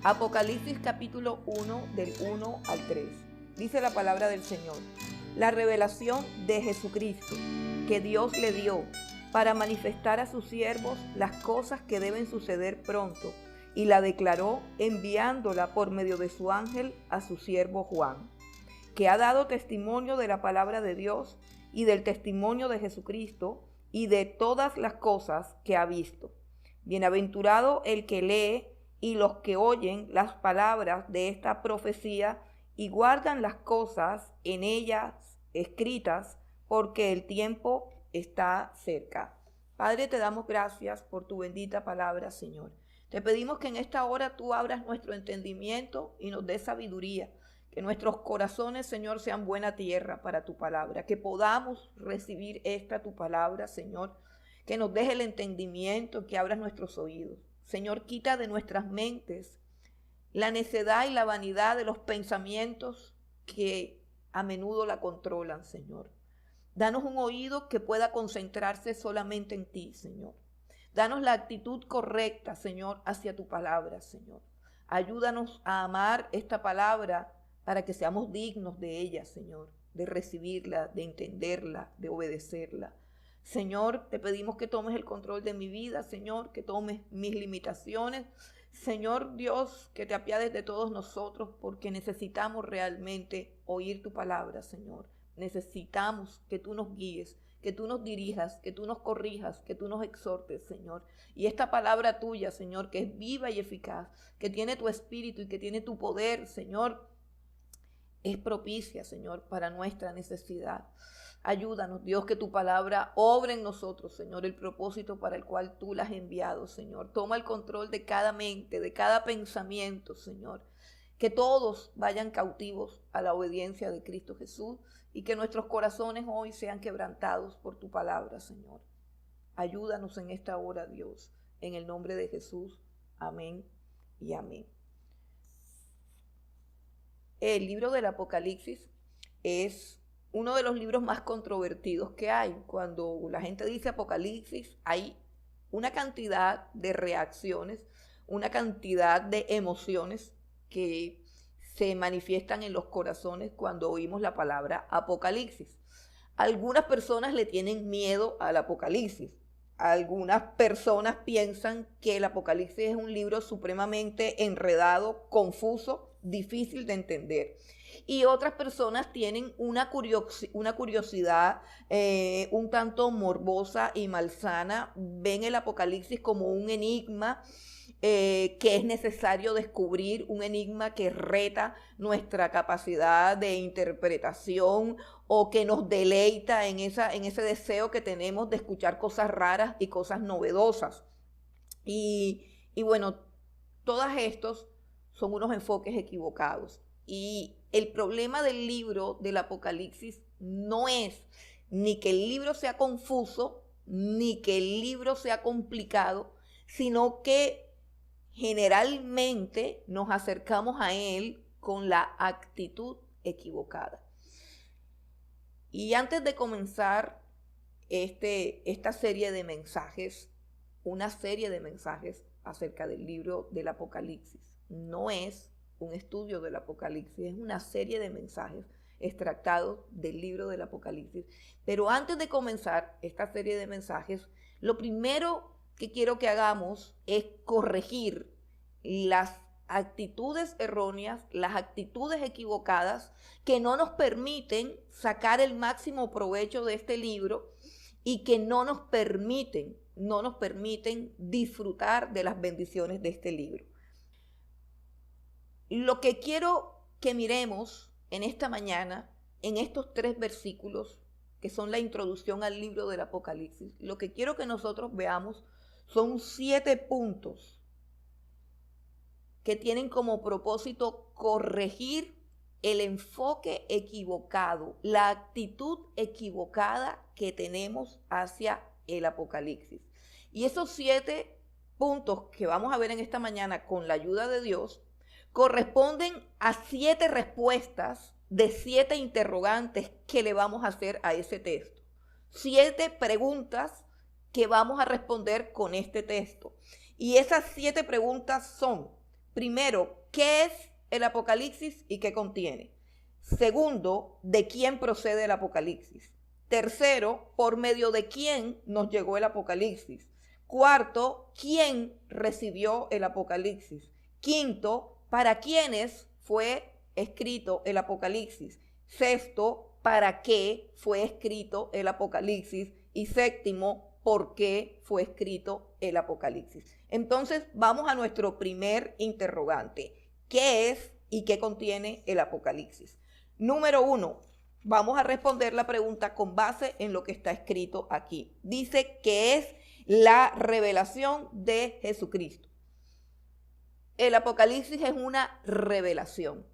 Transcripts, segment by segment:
Apocalipsis capítulo 1 del 1 al 3. Dice la palabra del Señor: la revelación de Jesucristo que Dios le dio para manifestar a sus siervos las cosas que deben suceder pronto, y la declaró enviándola por medio de su ángel a su siervo Juan, que ha dado testimonio de la palabra de Dios y del testimonio de Jesucristo y de todas las cosas que ha visto. Bienaventurado el que lee y los que oyen las palabras de esta profecía y guardan las cosas en ellas escritas, porque el tiempo está cerca. Padre, te damos gracias por tu bendita palabra, Señor. Te pedimos que en esta hora tú abras nuestro entendimiento y nos des sabiduría, que nuestros corazones, Señor, sean buena tierra para tu palabra, que podamos recibir tu palabra, Señor, que nos des el entendimiento, que abras nuestros oídos. Señor, quita de nuestras mentes la necedad y la vanidad de los pensamientos que a menudo la controlan, Señor. Danos un oído que pueda concentrarse solamente en ti, Señor. Danos la actitud correcta, Señor, hacia tu palabra, Señor. Ayúdanos a amar esta palabra para que seamos dignos de ella, Señor, de recibirla, de entenderla, de obedecerla. Señor, te pedimos que tomes el control de mi vida, Señor, que tomes mis limitaciones. Señor Dios, que te apiades de todos nosotros, porque necesitamos realmente oír tu palabra, Señor. Necesitamos que tú nos guíes, que tú nos dirijas, que tú nos corrijas, que tú nos exhortes, Señor. Y esta palabra tuya, Señor, que es viva y eficaz, que tiene tu espíritu y que tiene tu poder, Señor, es propicia, Señor, para nuestra necesidad. Ayúdanos, Dios, que tu palabra obre en nosotros, Señor, el propósito para el cual tú la has enviado, Señor. Toma el control de cada mente, de cada pensamiento, Señor. Que todos vayan cautivos a la obediencia de Cristo Jesús y que nuestros corazones hoy sean quebrantados por tu palabra, Señor. Ayúdanos en esta hora, Dios, en el nombre de Jesús. Amén y amén. El libro del Apocalipsis es uno de los libros más controvertidos que hay. Cuando la gente dice Apocalipsis, hay una cantidad de reacciones, una cantidad de emociones que se manifiestan en los corazones cuando oímos la palabra Apocalipsis. Algunas personas le tienen miedo al Apocalipsis. Algunas personas piensan que el Apocalipsis es un libro supremamente enredado, confuso, difícil de entender. Y otras personas tienen una curiosidad un tanto morbosa y malsana. Ven el Apocalipsis como un enigma que es necesario descubrir, un enigma que reta nuestra capacidad de interpretación o que nos deleita en ese deseo que tenemos de escuchar cosas raras y cosas novedosas. Y bueno, todos estos son unos enfoques equivocados. Y el problema del libro del Apocalipsis no es ni que el libro sea confuso, ni que el libro sea complicado, sino que generalmente nos acercamos a él con la actitud equivocada. Y antes de comenzar esta serie de mensajes, una serie de mensajes acerca del libro del Apocalipsis, no es un estudio del Apocalipsis, es una serie de mensajes extractados del libro del Apocalipsis. Pero antes de comenzar esta serie de mensajes, lo primero que quiero que hagamos es corregir las actitudes erróneas, las actitudes equivocadas que no nos permiten sacar el máximo provecho de este libro y que no nos permiten disfrutar de las bendiciones de este libro. Lo que quiero que miremos en esta mañana, en estos 3 versículos, que son la introducción al libro del Apocalipsis, lo que quiero que nosotros veamos son 7 puntos que tienen como propósito corregir el enfoque equivocado, la actitud equivocada que tenemos hacia el Apocalipsis. Y esos 7 puntos que vamos a ver en esta mañana con la ayuda de Dios corresponden a 7 respuestas de 7 interrogantes que le vamos a hacer a ese texto. 7 preguntas que vamos a responder con este texto. Y esas 7 preguntas son, primero, ¿qué es el Apocalipsis y qué contiene? Segundo, ¿de quién procede el Apocalipsis? Tercero, ¿por medio de quién nos llegó el Apocalipsis? Cuarto, ¿quién recibió el Apocalipsis? Quinto, ¿para quiénes fue escrito el Apocalipsis? Sexto, ¿para qué fue escrito el Apocalipsis? Y séptimo, ¿por qué fue escrito el Apocalipsis? Entonces, vamos a nuestro primer interrogante. ¿Qué es y qué contiene el Apocalipsis? Número 1, vamos a responder la pregunta con base en lo que está escrito aquí. Dice que es la revelación de Jesucristo. El Apocalipsis es una revelación.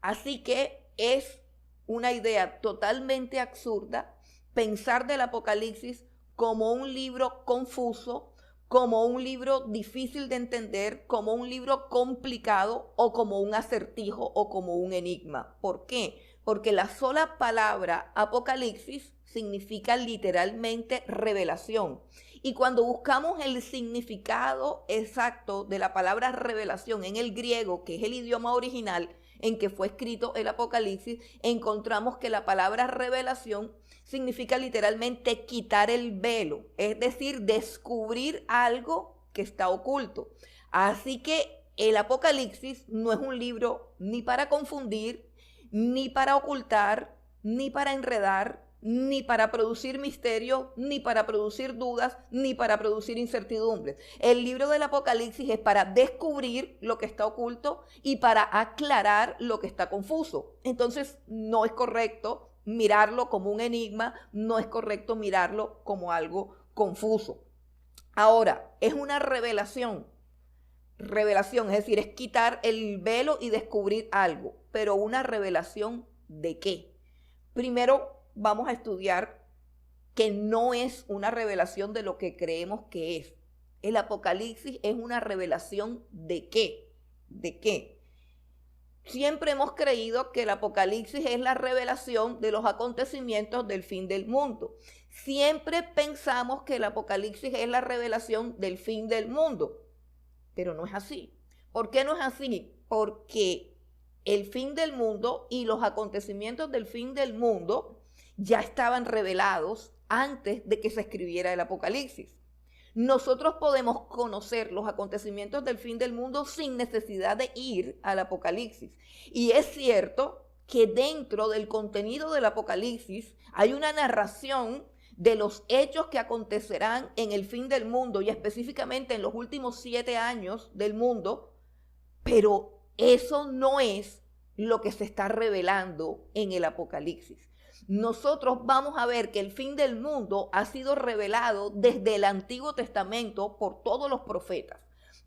Así que es una idea totalmente absurda pensar del Apocalipsis como un libro confuso, como un libro difícil de entender, como un libro complicado o como un acertijo o como un enigma. ¿Por qué? Porque la sola palabra Apocalipsis significa literalmente revelación. Y cuando buscamos el significado exacto de la palabra revelación en el griego, que es el idioma original en que fue escrito el Apocalipsis, encontramos que la palabra revelación significa literalmente quitar el velo, es decir, descubrir algo que está oculto. Así que el Apocalipsis no es un libro ni para confundir, ni para ocultar, ni para enredar, ni para producir misterio, ni para producir dudas, ni para producir incertidumbres. El libro del Apocalipsis es para descubrir lo que está oculto y para aclarar lo que está confuso. Entonces, no es correcto mirarlo como un enigma, no es correcto mirarlo como algo confuso. Ahora, es una revelación. Revelación, es decir, es quitar el velo y descubrir algo. Pero ¿una revelación de qué? Primero, vamos a estudiar que no es una revelación de lo que creemos que es. El Apocalipsis es una revelación de qué. ¿De qué? Siempre hemos creído que el Apocalipsis es la revelación de los acontecimientos del fin del mundo. Siempre pensamos que el Apocalipsis es la revelación del fin del mundo, pero no es así. ¿Por qué no es así? Porque el fin del mundo y los acontecimientos del fin del mundo ya estaban revelados antes de que se escribiera el Apocalipsis. Nosotros podemos conocer los acontecimientos del fin del mundo sin necesidad de ir al Apocalipsis. Y es cierto que dentro del contenido del Apocalipsis hay una narración de los hechos que acontecerán en el fin del mundo y específicamente en los últimos 7 años del mundo, pero eso no es lo que se está revelando en el Apocalipsis. Nosotros vamos a ver que el fin del mundo ha sido revelado desde el Antiguo Testamento por todos los profetas.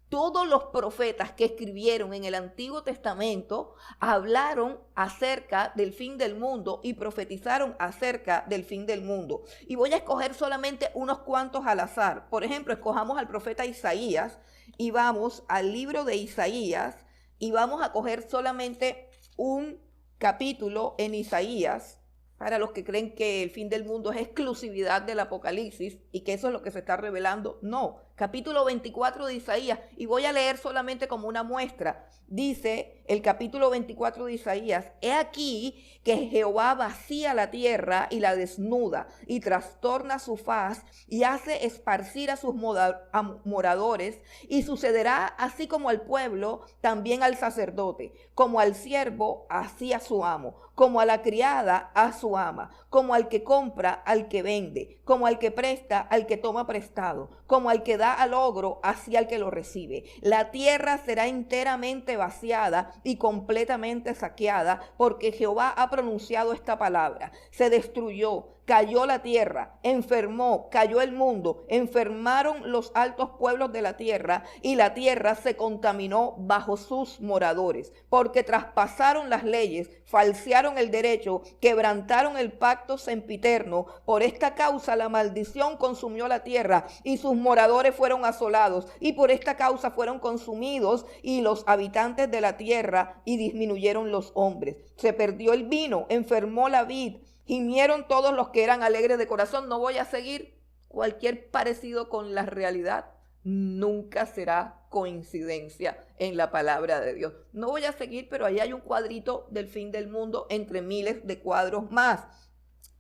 Todos los profetas que escribieron en el Antiguo Testamento hablaron acerca del fin del mundo y profetizaron acerca del fin del mundo. Y voy a escoger solamente unos cuantos al azar. Por ejemplo, escojamos al profeta Isaías y vamos al libro de Isaías y vamos a coger solamente un capítulo en Isaías. Para los que creen que el fin del mundo es exclusividad del Apocalipsis y que eso es lo que se está revelando, no. Capítulo 24 de Isaías, y voy a leer solamente como una muestra. Dice el capítulo 24 de Isaías: he aquí que Jehová vacía la tierra y la desnuda, y trastorna su faz, y hace esparcir a sus moradores, y sucederá así como al pueblo, también al sacerdote, como al siervo, así a su amo, como a la criada, a su ama, como al que compra, al que vende, como al que presta, al que toma prestado, como al que da al ogro, así al que lo recibe. La tierra será enteramente vaciada y completamente saqueada, porque Jehová ha pronunciado esta palabra. Se destruyó, cayó la tierra, enfermó, cayó el mundo, enfermaron los altos pueblos de la tierra y la tierra se contaminó bajo sus moradores, porque traspasaron las leyes, falsearon el derecho, quebrantaron el pacto sempiterno. Por esta causa la maldición consumió la tierra y sus moradores fueron asolados, y por esta causa fueron consumidos y los habitantes de la tierra, y disminuyeron los hombres. Se perdió el vino, enfermó la vid, gimieron todos los que eran alegres de corazón. No voy a seguir. Cualquier parecido con la realidad nunca será coincidencia en la palabra de Dios. No voy a seguir, pero ahí hay un cuadrito del fin del mundo entre miles de cuadros más.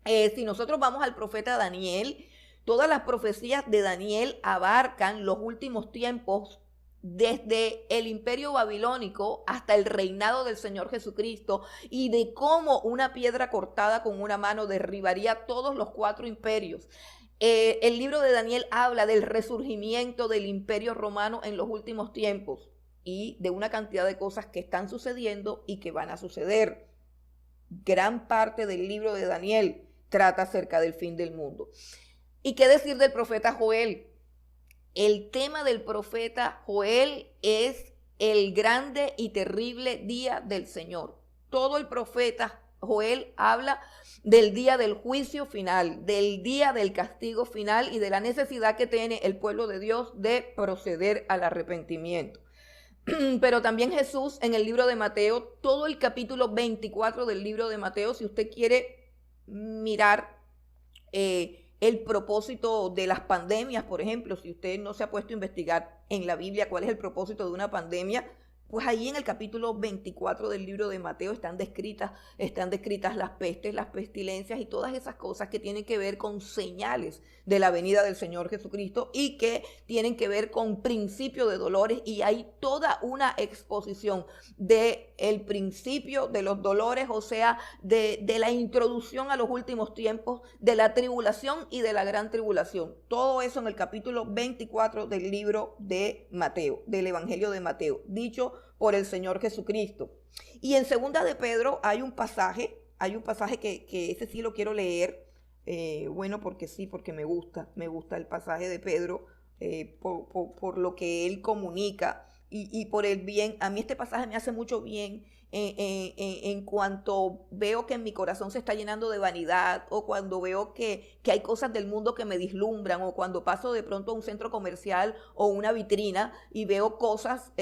Si nosotros vamos al profeta Daniel, todas las profecías de Daniel abarcan los últimos tiempos, desde el imperio babilónico hasta el reinado del Señor Jesucristo, y de cómo una piedra cortada con una mano derribaría todos los 4 imperios. El libro de Daniel habla del resurgimiento del imperio romano en los últimos tiempos y de una cantidad de cosas que están sucediendo y que van a suceder. Gran parte del libro de Daniel trata acerca del fin del mundo. ¿Y qué decir del profeta Joel? El tema del profeta Joel es el grande y terrible día del Señor. Todo el profeta Joel habla del día del juicio final, del día del castigo final y de la necesidad que tiene el pueblo de Dios de proceder al arrepentimiento. Pero también Jesús en el libro de Mateo, todo el capítulo 24 del libro de Mateo, si usted quiere mirar el propósito de las pandemias, por ejemplo, si usted no se ha puesto a investigar en la Biblia cuál es el propósito de una pandemia, pues ahí en el capítulo 24 del libro de Mateo están descritas las pestes, las pestilencias y todas esas cosas que tienen que ver con señales de la venida del Señor Jesucristo y que tienen que ver con principio de dolores, y hay toda una exposición del principio de los dolores, o sea, de la introducción a los últimos tiempos, de la tribulación y de la gran tribulación. Todo eso en el capítulo 24 del libro de Mateo, del Evangelio de Mateo, dicho por el Señor Jesucristo. Y en segunda de Pedro hay un pasaje que ese sí lo quiero leer, porque sí, porque me gusta el pasaje de Pedro, por lo que él comunica y por el bien. A mí este pasaje me hace mucho bien en cuanto veo que en mi corazón se está llenando de vanidad, o cuando veo que hay cosas del mundo que me vislumbran, o cuando paso de pronto a un centro comercial o una vitrina y veo cosas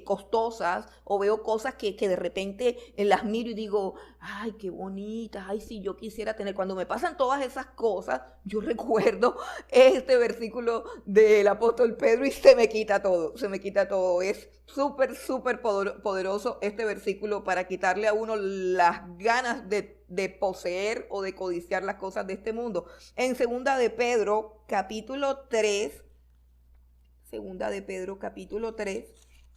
costosas, o veo cosas que de repente las miro y digo, ay, qué bonitas, ay, si yo quisiera tener. Cuando me pasan todas esas cosas, yo recuerdo este versículo del apóstol Pedro y se me quita todo. Es súper poderoso este versículo para quitarle a uno las ganas de poseer o de codiciar las cosas de este mundo. En segunda de Pedro, capítulo 3,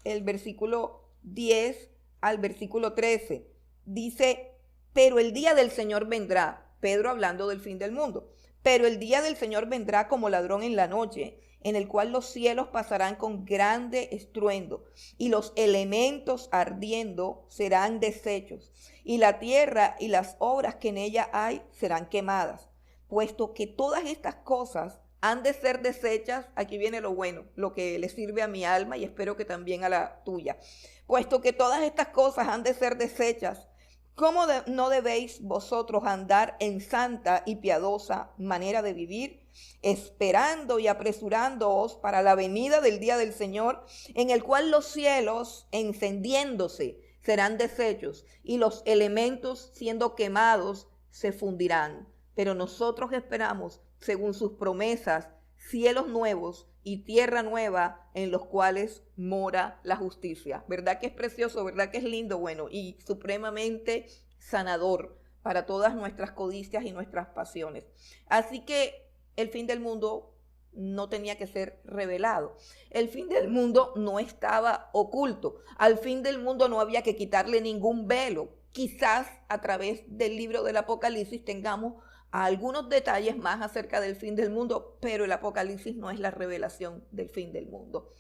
el versículo 10 al versículo 13, dice, pero el día del Señor vendrá, Pedro hablando del fin del mundo, pero el día del Señor vendrá como ladrón en la noche, en el cual los cielos pasarán con grande estruendo, y los elementos ardiendo serán deshechos, y la tierra y las obras que en ella hay serán quemadas. Puesto que todas estas cosas han de ser deshechas, aquí viene lo bueno, lo que le sirve a mi alma y espero que también a la tuya. Puesto que todas estas cosas han de ser deshechas, ¿cómo no debéis vosotros andar en santa y piadosa manera de vivir, esperando y apresurándoos para la venida del día del Señor, en el cual los cielos encendiéndose serán deshechos y los elementos siendo quemados se fundirán? Pero nosotros esperamos, según sus promesas, cielos nuevos y tierra nueva en los cuales mora la justicia. ¿Verdad que es precioso? ¿Verdad que es lindo? Bueno, y supremamente sanador para todas nuestras codicias y nuestras pasiones. Así que el fin del mundo no tenía que ser revelado. El fin del mundo no estaba oculto. Al fin del mundo no había que quitarle ningún velo. Quizás a través del libro del Apocalipsis tengamos algunos detalles más acerca del fin del mundo, pero el Apocalipsis no es la revelación del fin del mundo.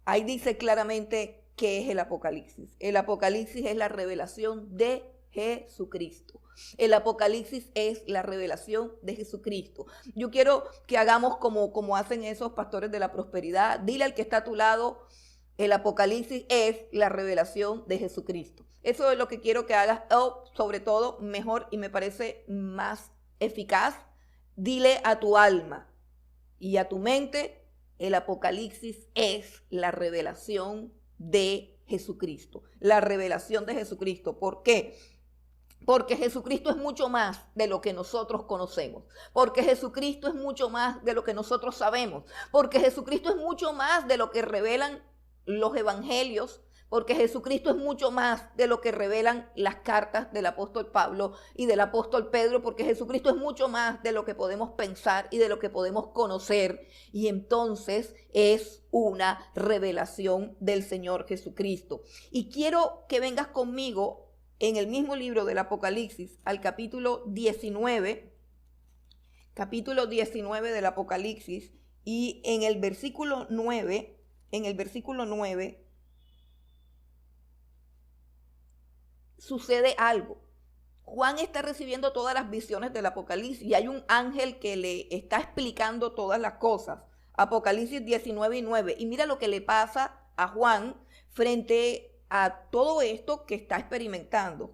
Ahí dice claramente qué es el Apocalipsis. El Apocalipsis es la revelación de Jesucristo. El Apocalipsis es la revelación de Jesucristo. Yo quiero que hagamos como hacen esos pastores de la prosperidad. Dile al que está a tu lado, el Apocalipsis es la revelación de Jesucristo. Eso es lo que quiero que hagas, o sobre todo mejor y me parece más eficaz. Dile a tu alma y a tu mente, el Apocalipsis es la revelación de Jesucristo. La revelación de Jesucristo. ¿Por qué? Porque Jesucristo es mucho más de lo que nosotros conocemos. Porque Jesucristo es mucho más de lo que nosotros sabemos. Porque Jesucristo es mucho más de lo que revelan los evangelios. Porque Jesucristo es mucho más de lo que revelan las cartas del apóstol Pablo y del apóstol Pedro, porque Jesucristo es mucho más de lo que podemos pensar y de lo que podemos conocer, y entonces es una revelación del Señor Jesucristo. Y quiero que vengas conmigo en el mismo libro del Apocalipsis, al capítulo 19 del Apocalipsis, y en el versículo 9, sucede algo. Juan está recibiendo todas las visiones del Apocalipsis y hay un ángel que le está explicando todas las cosas. Apocalipsis 19:9. Y mira lo que le pasa a Juan frente a todo esto que está experimentando.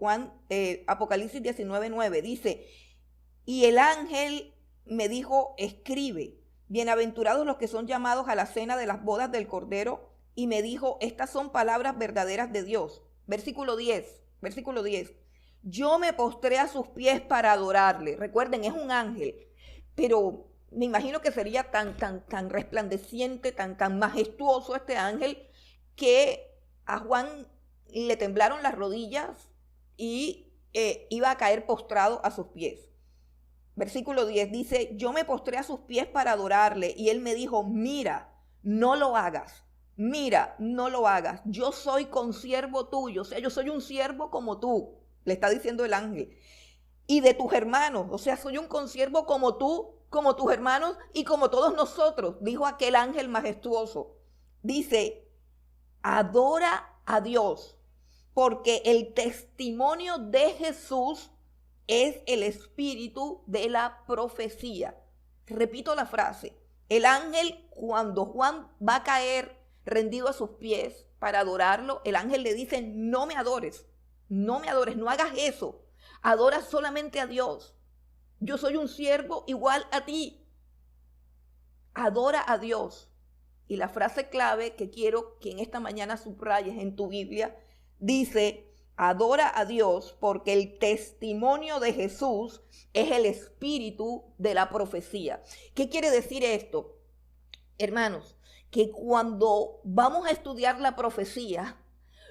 Apocalipsis 19:9 dice: y el ángel me dijo, escribe, bienaventurados los que son llamados a la cena de las bodas del Cordero. Y me dijo, estas son palabras verdaderas de Dios. Versículo 10. Yo me postré a sus pies para adorarle. Recuerden, es un ángel, pero me imagino que sería tan resplandeciente, tan majestuoso este ángel, que a Juan le temblaron las rodillas y iba a caer postrado a sus pies. Versículo 10 dice, yo me postré a sus pies para adorarle, y él me dijo, mira, no lo hagas. Mira, no lo hagas. Yo soy consiervo tuyo. O sea, yo soy un siervo como tú. Le está diciendo el ángel. Y de tus hermanos. O sea, soy un consiervo como tú, como tus hermanos y como todos nosotros. Dijo aquel ángel majestuoso. Dice, adora a Dios. Porque el testimonio de Jesús es el espíritu de la profecía. Repito la frase. El ángel, cuando Juan va a caer rendido a sus pies para adorarlo, el ángel le dice, no me adores, no hagas eso, adora solamente a Dios. Yo soy un siervo igual a ti. Adora a Dios. Y la frase clave que quiero que en esta mañana subrayes en tu Biblia, dice, adora a Dios porque el testimonio de Jesús es el espíritu de la profecía. ¿Qué quiere decir esto? Hermanos, que cuando vamos a estudiar la profecía,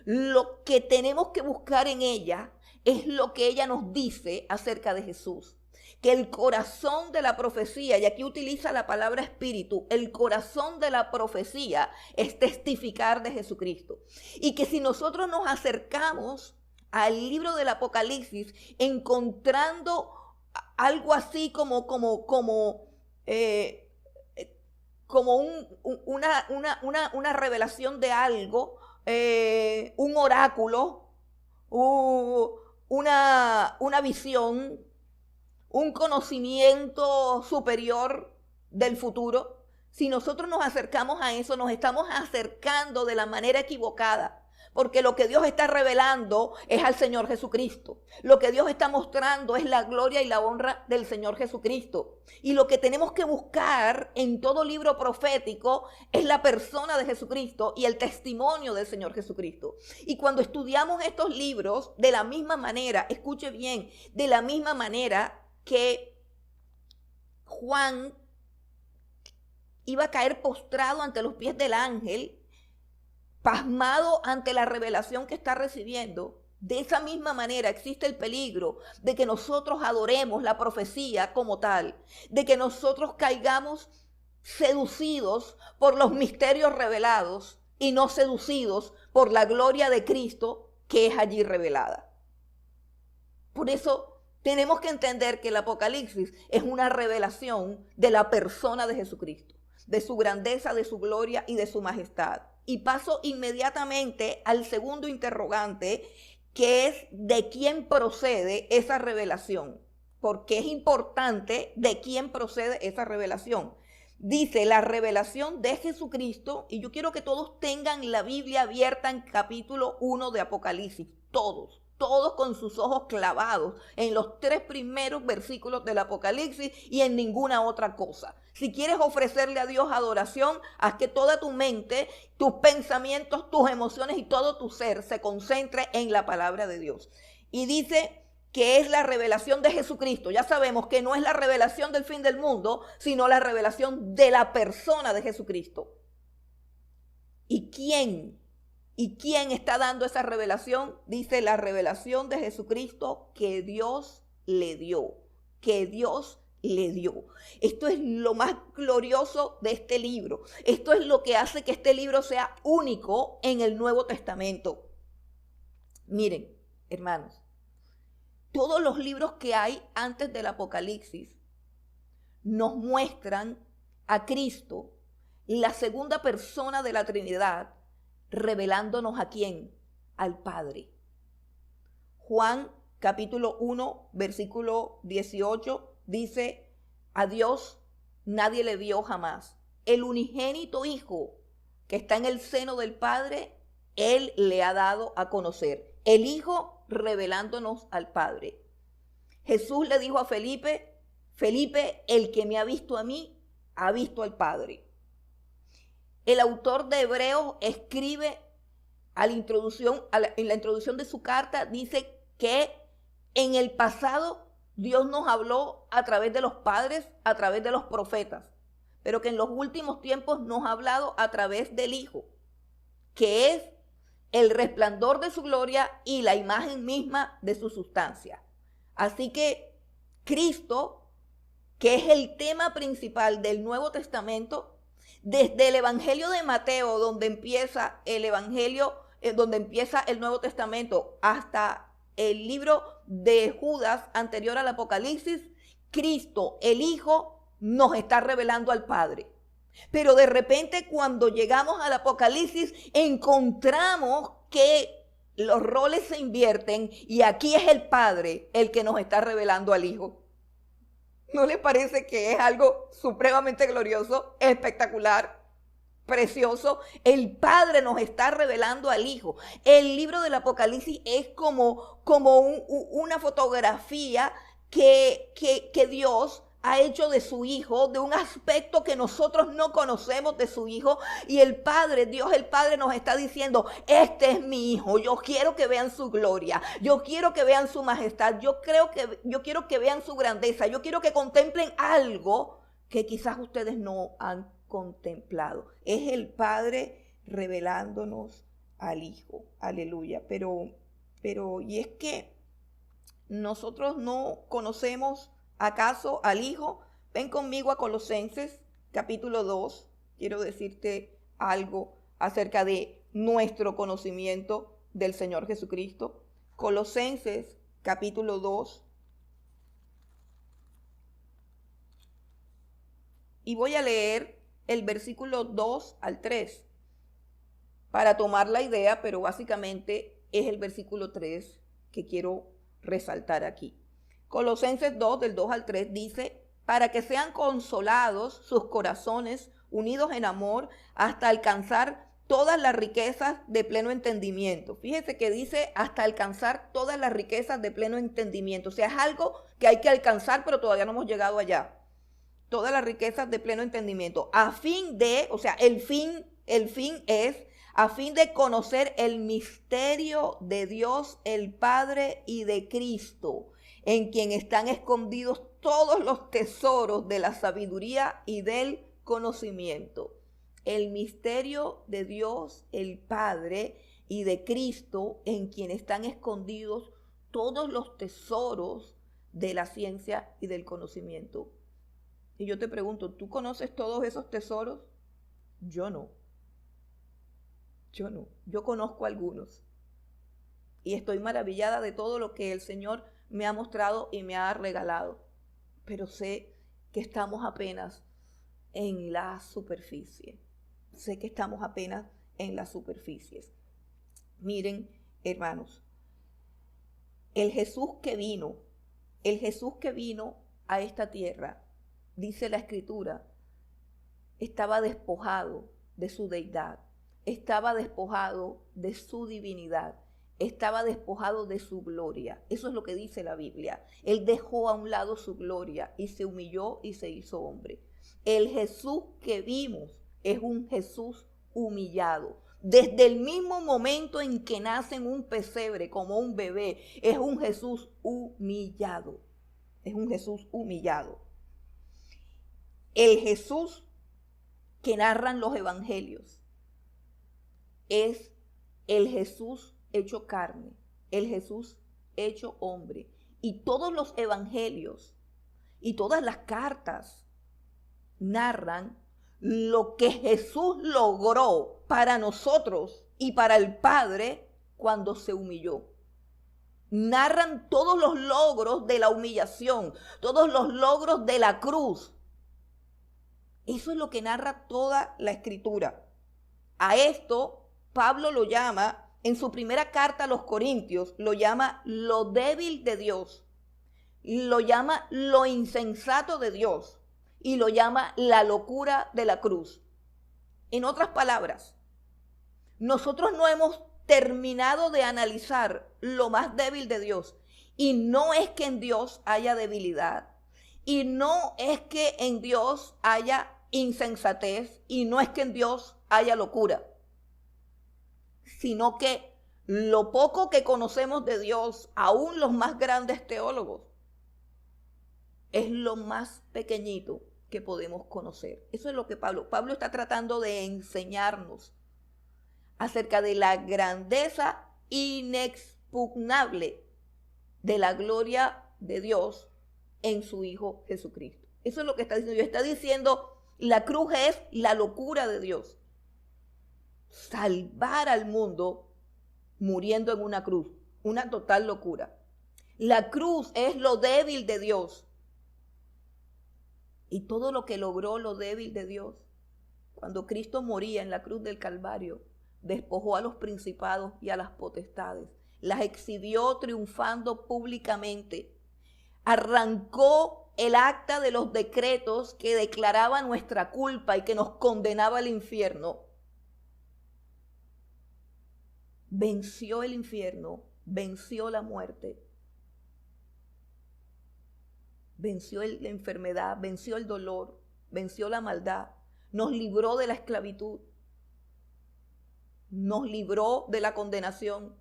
lo que tenemos que buscar en ella es lo que ella nos dice acerca de Jesús. Que el corazón de la profecía, y aquí utiliza la palabra espíritu, el corazón de la profecía es testificar de Jesucristo. Y que si nosotros nos acercamos al libro del Apocalipsis encontrando algo así como una revelación de algo, un oráculo, una visión, un conocimiento superior del futuro. Si nosotros nos acercamos a eso, nos estamos acercando de la manera equivocada. Porque lo que Dios está revelando es al Señor Jesucristo. Lo que Dios está mostrando es la gloria y la honra del Señor Jesucristo. Y lo que tenemos que buscar en todo libro profético es la persona de Jesucristo y el testimonio del Señor Jesucristo. Y cuando estudiamos estos libros, de la misma manera, escuche bien, de la misma manera que Juan iba a caer postrado ante los pies del ángel, pasmado ante la revelación que está recibiendo, de esa misma manera existe el peligro de que nosotros adoremos la profecía como tal, de que nosotros caigamos seducidos por los misterios revelados y no seducidos por la gloria de Cristo que es allí revelada. Por eso tenemos que entender que el Apocalipsis es una revelación de la persona de Jesucristo, de su grandeza, de su gloria y de su majestad. Y paso inmediatamente al segundo interrogante que es de quién procede esa revelación, porque es importante de quién procede esa revelación. Dice la revelación de Jesucristo, y yo quiero que todos tengan la Biblia abierta en capítulo 1 de Apocalipsis, todos con sus ojos clavados en los 3 primeros versículos del Apocalipsis y en ninguna otra cosa. Si quieres ofrecerle a Dios adoración, haz que toda tu mente, tus pensamientos, tus emociones y todo tu ser se concentre en la palabra de Dios. Y dice que es la revelación de Jesucristo. Ya sabemos que no es la revelación del fin del mundo, sino la revelación de la persona de Jesucristo. ¿Y quién está dando esa revelación? Dice la revelación de Jesucristo que Dios le dio. Que Dios le dio. Esto es lo más glorioso de este libro. Esto es lo que hace que este libro sea único en el Nuevo Testamento. Miren, hermanos, todos los libros que hay antes del Apocalipsis nos muestran a Cristo, la segunda persona de la Trinidad, revelándonos ¿a quién? Al Padre. Juan capítulo 1, versículo 18 dice: a Dios nadie le vio jamás. El unigénito Hijo que está en el seno del Padre, Él le ha dado a conocer. El Hijo revelándonos al Padre. Jesús le dijo a Felipe: Felipe, el que me ha visto a mí, ha visto al Padre. El autor de Hebreos escribe en la introducción de su carta, dice que en el pasado Dios nos habló a través de los padres, a través de los profetas, pero que en los últimos tiempos nos ha hablado a través del Hijo, que es el resplandor de su gloria y la imagen misma de su sustancia. Así que Cristo, que es el tema principal del Nuevo Testamento, desde el Evangelio de Mateo, donde empieza el Nuevo Testamento, hasta el libro de Judas, anterior al Apocalipsis, Cristo, el Hijo, nos está revelando al Padre. Pero de repente, cuando llegamos al Apocalipsis, encontramos que los roles se invierten y aquí es el Padre el que nos está revelando al Hijo. ¿No le parece que es algo supremamente glorioso, espectacular, precioso? El Padre nos está revelando al Hijo. El libro del Apocalipsis es como una fotografía que Dios ha hecho de su Hijo, de un aspecto que nosotros no conocemos de su Hijo, y el Padre, Dios el Padre nos está diciendo: este es mi Hijo, yo quiero que vean su gloria, yo quiero que vean su majestad, yo quiero que vean su grandeza, yo quiero que contemplen algo que quizás ustedes no han contemplado. Es el Padre revelándonos al Hijo, aleluya. Pero, y es que nosotros no conocemos ¿acaso al Hijo? Ven conmigo a Colosenses capítulo 2. Quiero decirte algo acerca de nuestro conocimiento del Señor Jesucristo. Colosenses capítulo 2. Y voy a leer el versículo 2 al 3 para tomar la idea, pero básicamente es el versículo 3 que quiero resaltar aquí. Colosenses 2, del 2 al 3, dice: para que sean consolados sus corazones, unidos en amor, hasta alcanzar todas las riquezas de pleno entendimiento. Fíjese que dice hasta alcanzar todas las riquezas de pleno entendimiento. O sea, es algo que hay que alcanzar, pero todavía no hemos llegado allá. Todas las riquezas de pleno entendimiento. A fin de, o sea, el fin es a fin de conocer el misterio de Dios el Padre y de Cristo, en quien están escondidos todos los tesoros de la sabiduría y del conocimiento. El misterio de Dios, el Padre, y de Cristo, en quien están escondidos todos los tesoros de la ciencia y del conocimiento. Y yo te pregunto, ¿tú conoces todos esos tesoros? Yo no. Yo conozco algunos. Y estoy maravillada de todo lo que el Señor me ha mostrado y me ha regalado. Pero sé que estamos apenas en la superficie. Sé que estamos apenas en las superficies. Miren, hermanos, El Jesús que vino a esta tierra, dice la Escritura, estaba despojado de su deidad, estaba despojado de su divinidad, estaba despojado de su gloria. Eso es lo que dice la Biblia. Él dejó a un lado su gloria y se humilló y se hizo hombre. El Jesús que vimos es un Jesús humillado. Desde el mismo momento en que nace en un pesebre como un bebé, es un Jesús humillado. Es un Jesús humillado. El Jesús que narran los evangelios es el Jesús hecho carne, el Jesús hecho hombre. Y todos los evangelios y todas las cartas narran lo que Jesús logró para nosotros y para el Padre cuando se humilló. Narran todos los logros de la humillación, todos los logros de la cruz. Eso es lo que narra toda la Escritura. A esto Pablo lo llama, en su primera carta a los Corintios, lo llama lo débil de Dios, lo llama lo insensato de Dios y lo llama la locura de la cruz. En otras palabras, nosotros no hemos terminado de analizar lo más débil de Dios. Y no es que en Dios haya debilidad, y no es que en Dios haya insensatez, y no es que en Dios haya locura, sino que lo poco que conocemos de Dios, aún los más grandes teólogos, es lo más pequeñito que podemos conocer. Eso es lo que Pablo está tratando de enseñarnos acerca de la grandeza inexpugnable de la gloria de Dios en su Hijo Jesucristo. Eso es lo que está diciendo. Está diciendo, la cruz es la locura de Dios. Salvar al mundo muriendo en una cruz, una total locura. La cruz es lo débil de Dios. Y todo lo que logró lo débil de Dios, cuando Cristo moría en la cruz del Calvario, despojó a los principados y a las potestades, las exhibió triunfando públicamente, arrancó el acta de los decretos que declaraba nuestra culpa y que nos condenaba al infierno. Venció el infierno, venció la muerte, venció la enfermedad, venció el dolor, venció la maldad, nos libró de la esclavitud, nos libró de la condenación,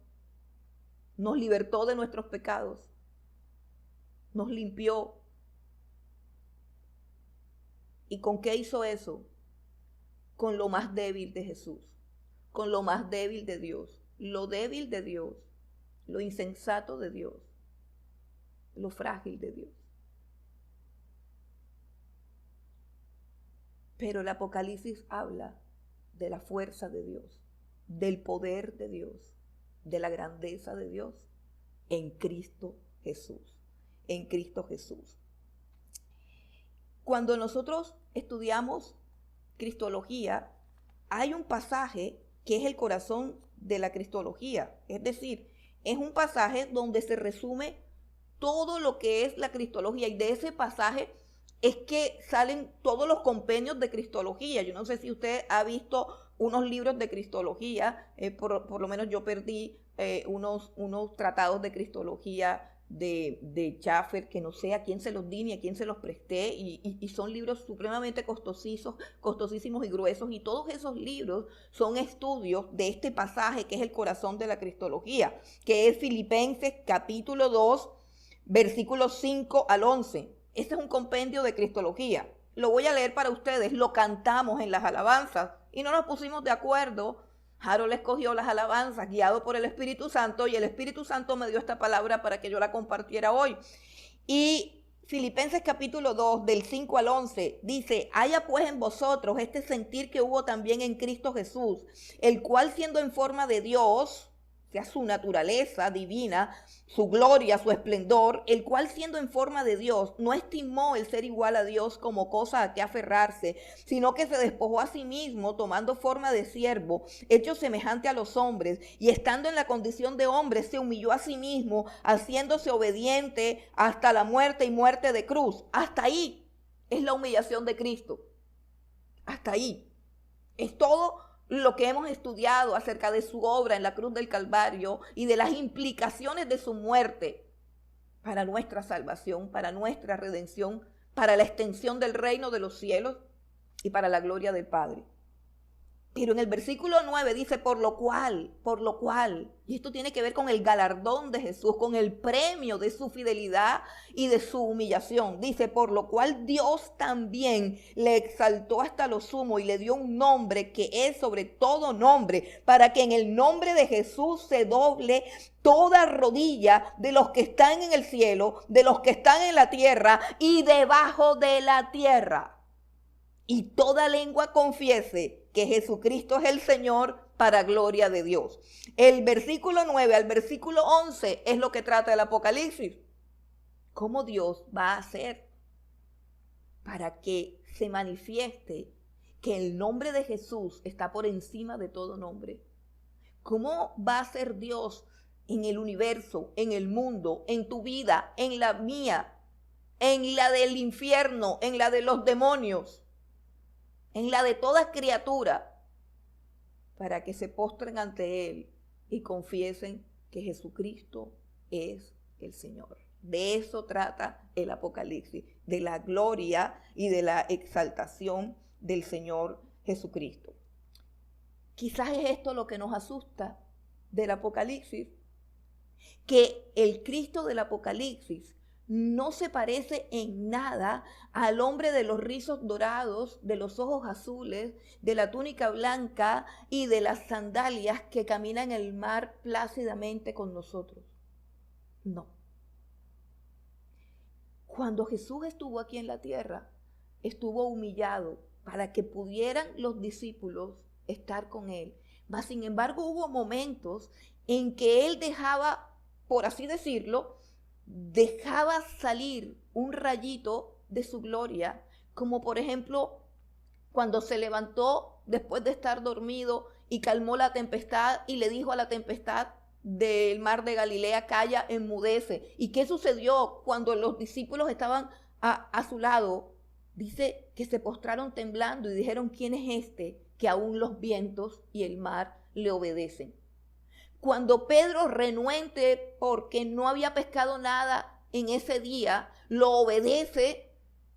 nos libertó de nuestros pecados, nos limpió. ¿Y con qué hizo eso? Con lo más débil de Jesús, con lo más débil de Dios, lo débil de Dios, lo insensato de Dios, lo frágil de Dios. Pero el Apocalipsis habla de la fuerza de Dios, del poder de Dios, de la grandeza de Dios en Cristo Jesús, en Cristo Jesús. Cuando nosotros estudiamos cristología, hay un pasaje que es el corazón de la cristología, es decir, es un pasaje donde se resume todo lo que es la cristología, y de ese pasaje es que salen todos los compendios de cristología. Yo no sé si usted ha visto unos libros de cristología, por lo menos yo perdí unos tratados de cristología de Schaffer, que no sé a quién se los di ni a quién se los presté, y son libros supremamente costosísimos y gruesos, y todos esos libros son estudios de este pasaje que es el corazón de la cristología, que es Filipenses capítulo 2, versículos 5 al 11. Este es un compendio de cristología. Lo voy a leer para ustedes. Lo cantamos en las alabanzas y no nos pusimos de acuerdo. Harold escogió las alabanzas guiado por el Espíritu Santo, y el Espíritu Santo me dio esta palabra para que yo la compartiera hoy. Y Filipenses capítulo 2 del 5 al 11 dice: haya pues en vosotros este sentir que hubo también en Cristo Jesús, el cual siendo en forma de Dios, sea su naturaleza divina, su gloria, su esplendor, el cual siendo en forma de Dios, no estimó el ser igual a Dios como cosa a que aferrarse, sino que se despojó a sí mismo, tomando forma de siervo, hecho semejante a los hombres, y estando en la condición de hombre, se humilló a sí mismo, haciéndose obediente hasta la muerte y muerte de cruz. Hasta ahí es la humillación de Cristo. Hasta ahí. Es todo lo que hemos estudiado acerca de su obra en la cruz del Calvario y de las implicaciones de su muerte para nuestra salvación, para nuestra redención, para la extensión del reino de los cielos y para la gloria del Padre. Pero en el versículo 9 dice, por lo cual, y esto tiene que ver con el galardón de Jesús, con el premio de su fidelidad y de su humillación. Dice, por lo cual Dios también le exaltó hasta lo sumo y le dio un nombre que es sobre todo nombre, para que en el nombre de Jesús se doble toda rodilla de los que están en el cielo, de los que están en la tierra y debajo de la tierra. Y toda lengua confiese que Jesucristo es el Señor para gloria de Dios. El versículo 9 al versículo 11 es lo que trata el Apocalipsis. ¿Cómo Dios va a hacer para que se manifieste que el nombre de Jesús está por encima de todo nombre? ¿Cómo va a ser Dios en el universo, en el mundo, en tu vida, en la mía, en la del infierno, en la de los demonios, en la de toda criatura, para que se postren ante Él y confiesen que Jesucristo es el Señor? De eso trata el Apocalipsis, de la gloria y de la exaltación del Señor Jesucristo. Quizás es esto lo que nos asusta del Apocalipsis, que el Cristo del Apocalipsis no se parece en nada al hombre de los rizos dorados, de los ojos azules, de la túnica blanca y de las sandalias que camina en el mar plácidamente con nosotros. No. Cuando Jesús estuvo aquí en la tierra, estuvo humillado para que pudieran los discípulos estar con Él. Mas, sin embargo, hubo momentos en que Él dejaba, por así decirlo, dejaba salir un rayito de su gloria, como por ejemplo cuando se levantó después de estar dormido y calmó la tempestad y le dijo a la tempestad del mar de Galilea, calla, enmudece. ¿Y qué sucedió cuando los discípulos estaban a su lado? Dice que se postraron temblando y dijeron, ¿quién es este que aún los vientos y el mar le obedecen? Cuando Pedro, renuente porque no había pescado nada en ese día, lo obedece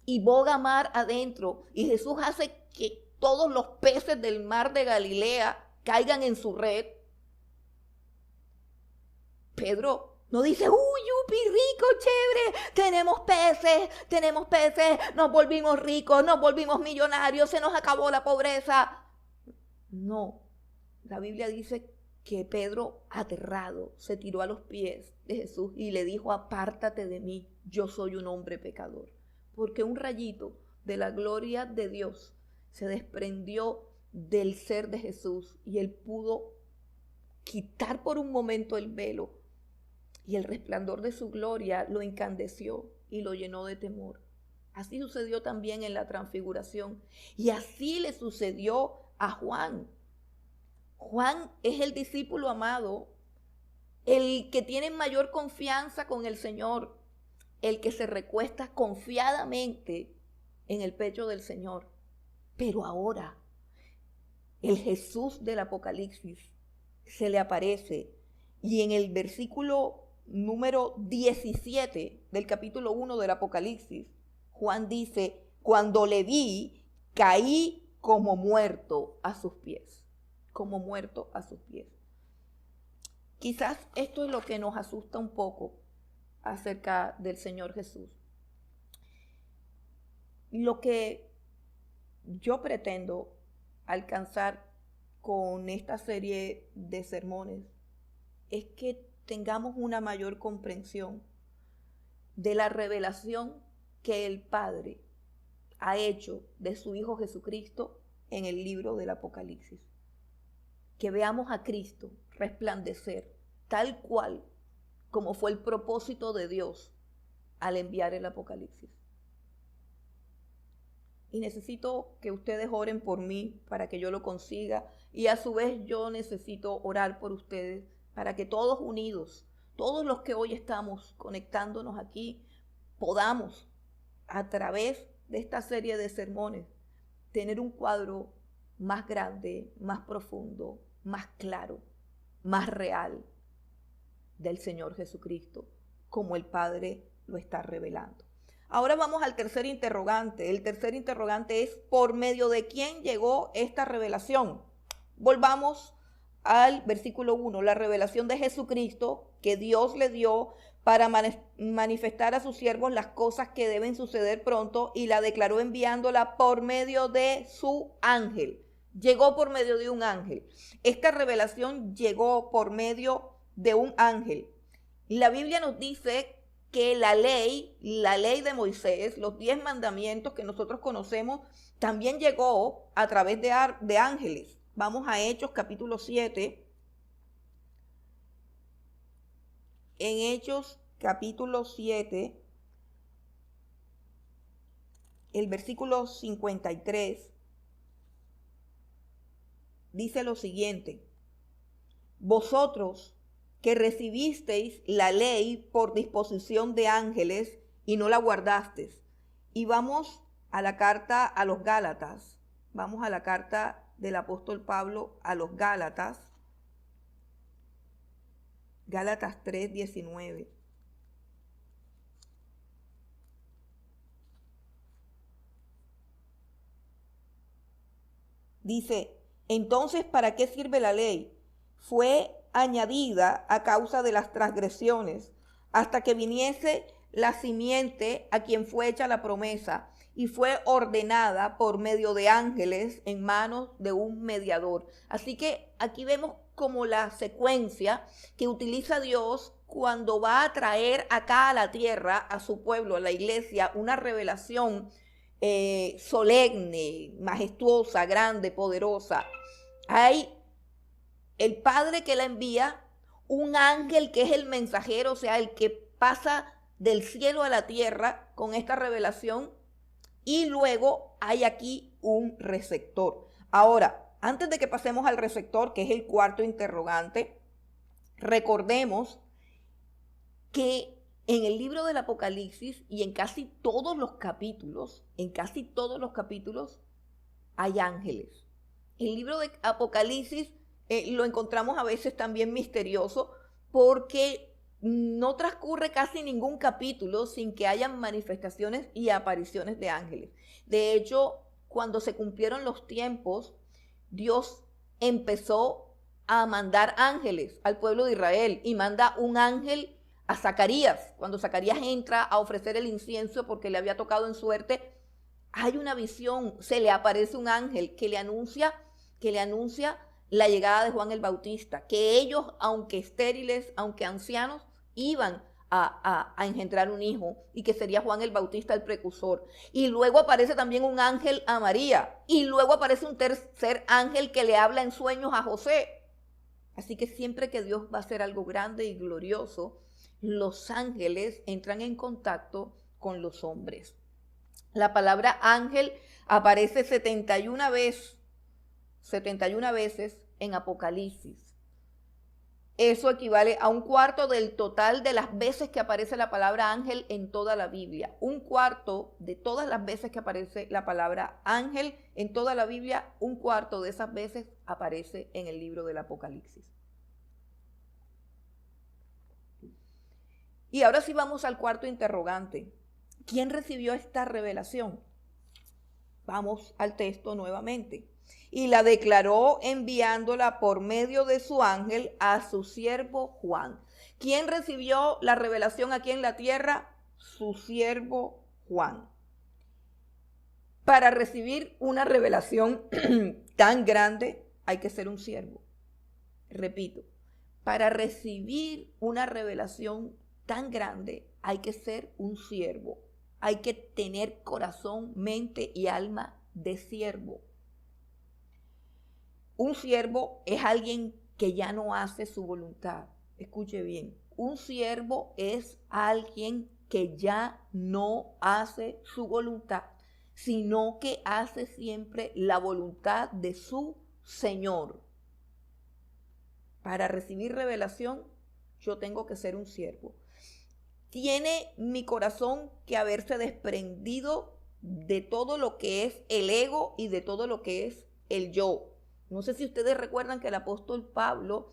y boga mar adentro. Y Jesús hace que todos los peces del mar de Galilea caigan en su red. Pedro no dice, uy, yupi, rico, chévere, tenemos peces, nos volvimos ricos, nos volvimos millonarios, se nos acabó la pobreza. No, la Biblia dice que Pedro, aterrado, se tiró a los pies de Jesús y le dijo, apártate de mí, yo soy un hombre pecador. Porque un rayito de la gloria de Dios se desprendió del ser de Jesús y él pudo quitar por un momento el velo y el resplandor de su gloria lo encandeció y lo llenó de temor. Así sucedió también en la transfiguración y así le sucedió a Juan. Juan es el discípulo amado, el que tiene mayor confianza con el Señor, el que se recuesta confiadamente en el pecho del Señor. Pero ahora, el Jesús del Apocalipsis se le aparece y en el versículo número 17 del capítulo 1 del Apocalipsis, Juan dice, cuando le vi, caí como muerto a sus pies. Como muerto a sus pies. Quizás esto es lo que nos asusta un poco acerca del Señor Jesús. Lo que yo pretendo alcanzar con esta serie de sermones es que tengamos una mayor comprensión de la revelación que el Padre ha hecho de su Hijo Jesucristo en el libro del Apocalipsis. Que veamos a Cristo resplandecer tal cual como fue el propósito de Dios al enviar el Apocalipsis. Y necesito que ustedes oren por mí para que yo lo consiga, y a su vez yo necesito orar por ustedes para que todos unidos, todos los que hoy estamos conectándonos aquí, podamos a través de esta serie de sermones tener un cuadro más grande, más profundo, más claro, más real del Señor Jesucristo, como el Padre lo está revelando. Ahora vamos al tercer interrogante. El tercer interrogante es: ¿por medio de quién llegó esta revelación? Volvamos al versículo 1, la revelación de Jesucristo que Dios le dio para manifestar a sus siervos las cosas que deben suceder pronto, y la declaró enviándola por medio de su ángel. Llegó por medio de un ángel. Esta revelación llegó por medio de un ángel. La Biblia nos dice que la ley de Moisés, los 10 mandamientos que nosotros conocemos, también llegó a través de ángeles. Vamos a Hechos capítulo 7. En Hechos capítulo 7, el versículo 53, dice lo siguiente: vosotros que recibisteis la ley por disposición de ángeles y no la guardasteis. Y vamos a la carta a los Gálatas. Vamos a la carta del apóstol Pablo a los Gálatas. Gálatas 3:19. Dice: entonces, ¿para qué sirve la ley? Fue añadida a causa de las transgresiones, hasta que viniese la simiente a quien fue hecha la promesa, y fue ordenada por medio de ángeles en manos de un mediador. Así que aquí vemos como la secuencia que utiliza Dios cuando va a traer acá a la tierra, a su pueblo, a la iglesia, una revelación solemne, majestuosa, grande, poderosa. Hay el Padre que la envía, un ángel que es el mensajero, o sea, el que pasa del cielo a la tierra con esta revelación, y luego hay aquí un receptor. Ahora, antes de que pasemos al receptor, que es el cuarto interrogante, recordemos que en el libro del Apocalipsis y en casi todos los capítulos, hay ángeles. El libro de Apocalipsis lo encontramos a veces también misterioso, porque no transcurre casi ningún capítulo sin que hayan manifestaciones y apariciones de ángeles. De hecho, cuando se cumplieron los tiempos, Dios empezó a mandar ángeles al pueblo de Israel, y manda un ángel a Zacarías. Cuando Zacarías entra a ofrecer el incienso porque le había tocado en suerte, hay una visión, se le aparece un ángel que le anuncia la llegada de Juan el Bautista, que ellos, aunque estériles, aunque ancianos, iban a engendrar un hijo, y que sería Juan el Bautista el precursor. Y luego aparece también un ángel a María, y luego aparece un tercer ángel que le habla en sueños a José. Así que siempre que Dios va a hacer algo grande y glorioso, los ángeles entran en contacto con los hombres. La palabra ángel aparece 71 veces en Apocalipsis. Eso equivale a un cuarto del total de las veces que aparece la palabra ángel en toda la Biblia. Un cuarto de todas las veces que aparece la palabra ángel en toda la Biblia, un cuarto de esas veces aparece en el libro del Apocalipsis. Y ahora sí vamos al cuarto interrogante. ¿Quién recibió esta revelación? Vamos al texto nuevamente. Y la declaró enviándola por medio de su ángel a su siervo Juan. ¿Quién recibió la revelación aquí en la tierra? Su siervo Juan. Para recibir una revelación tan grande hay que ser un siervo. Repito, para recibir una revelación tan grande hay que ser un siervo. Hay que tener corazón, mente y alma de siervo. Un siervo es alguien que ya no hace su voluntad, Escuche bien, un siervo es alguien que ya no hace su voluntad, sino que hace siempre la voluntad de su Señor. Para recibir revelación, yo tengo que ser un siervo. Tiene mi corazón que haberse desprendido de todo lo que es el ego y de todo lo que es el yo. No sé si ustedes recuerdan que el apóstol Pablo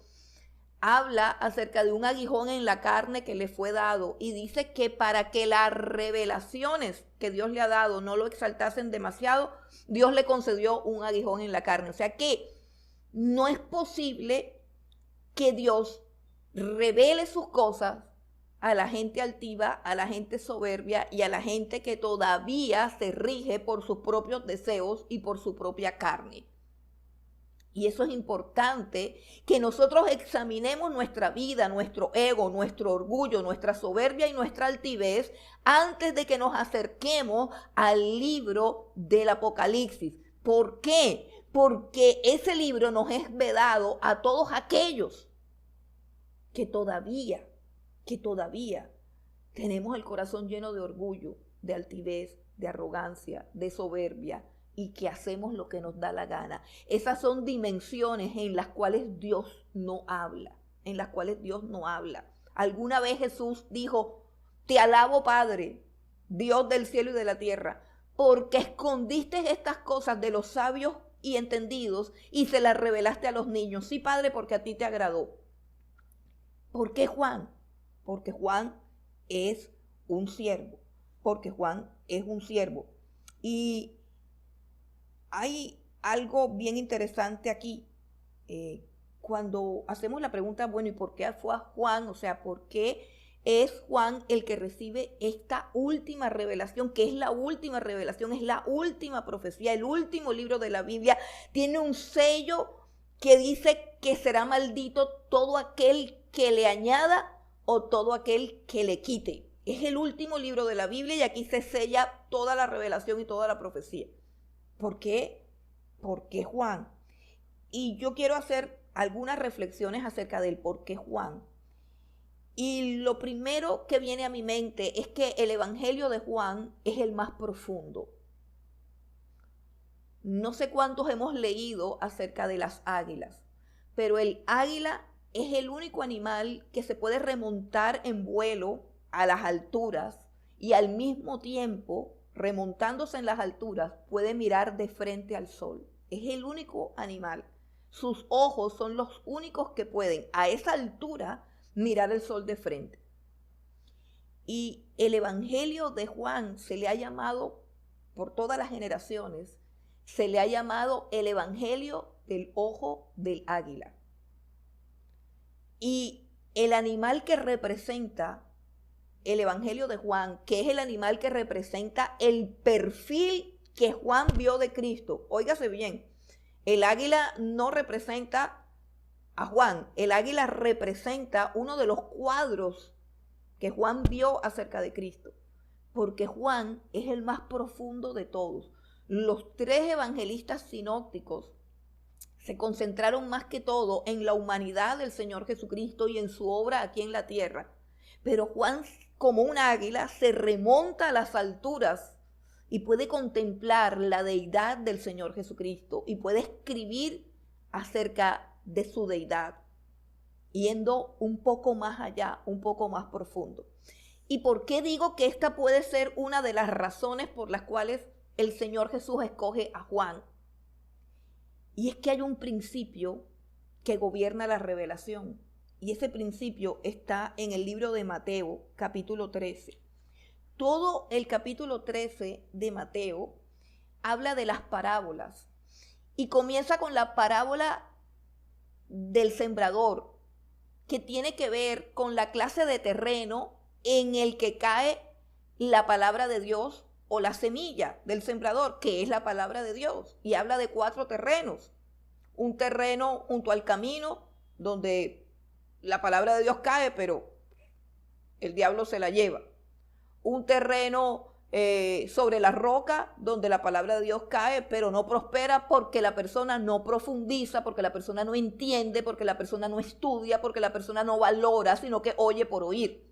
habla acerca de un aguijón en la carne que le fue dado y dice que para que las revelaciones que Dios le ha dado no lo exaltasen demasiado, Dios le concedió un aguijón en la carne. O sea que no es posible que Dios revele sus cosas a la gente altiva, a la gente soberbia y a la gente que todavía se rige por sus propios deseos y por su propia carne. Y eso es importante, que nosotros examinemos nuestra vida, nuestro ego, nuestro orgullo, nuestra soberbia y nuestra altivez antes de que nos acerquemos al libro del Apocalipsis. ¿Por qué? Porque ese libro nos es vedado a todos aquellos que todavía tenemos el corazón lleno de orgullo, de altivez, de arrogancia, de soberbia, y que hacemos lo que nos da la gana. Esas son dimensiones en las cuales Dios no habla, Alguna vez Jesús dijo: te alabo, Padre, Dios del cielo y de la tierra, porque escondiste estas cosas de los sabios y entendidos y se las revelaste a los niños. Sí, Padre, porque a ti te agradó. ¿Por qué Juan? Porque Juan es un siervo. Y hay algo bien interesante aquí. Cuando hacemos la pregunta, bueno, ¿y por qué fue a Juan? O sea, ¿por qué es Juan el que recibe esta última revelación? Que es la última revelación, es la última profecía, el último libro de la Biblia. Tiene un sello que dice que será maldito todo aquel que le añada o todo aquel que le quite. Es el último libro de la Biblia y aquí se sella toda la revelación y toda la profecía. ¿Por qué? ¿Por qué Juan? Y yo quiero hacer algunas reflexiones acerca del por qué Juan. Y lo primero que viene a mi mente es que el Evangelio de Juan es el más profundo. No sé cuántos hemos leído acerca de las águilas, pero el águila es el único animal que se puede remontar en vuelo a las alturas y al mismo tiempo, remontándose en las alturas, puede mirar de frente al sol. Es el único animal. Sus ojos son los únicos que pueden a esa altura mirar el sol de frente. Y el Evangelio de Juan se le ha llamado, por todas las generaciones, se le ha llamado el Evangelio del ojo del águila. Y el animal que representa el Evangelio de Juan, que es el animal que representa el perfil que Juan vio de Cristo. Óigase bien, el águila no representa a Juan, el águila representa uno de los cuadros que Juan vio acerca de Cristo, porque Juan es el más profundo de todos. Los tres evangelistas sinópticos se concentraron más que todo en la humanidad del Señor Jesucristo y en su obra aquí en la tierra. Pero Juan, como un águila, se remonta a las alturas y puede contemplar la deidad del Señor Jesucristo y puede escribir acerca de su deidad, yendo un poco más allá, un poco más profundo. ¿Y por qué digo que esta puede ser una de las razones por las cuales el Señor Jesús escoge a Juan? Y es que hay un principio que gobierna la revelación. Y ese principio está en el libro de Mateo, capítulo 13. Todo el capítulo 13 de Mateo habla de las parábolas. Y comienza con la parábola del sembrador, que tiene que ver con la clase de terreno en el que cae la palabra de Dios o la semilla del sembrador, que es la palabra de Dios. Y habla de 4 terrenos. Un terreno junto al camino, donde la palabra de Dios cae, pero el diablo se la lleva. Un terreno sobre la roca donde la palabra de Dios cae, pero no prospera porque la persona no profundiza, porque la persona no entiende, porque la persona no estudia, porque la persona no valora, sino que oye por oír.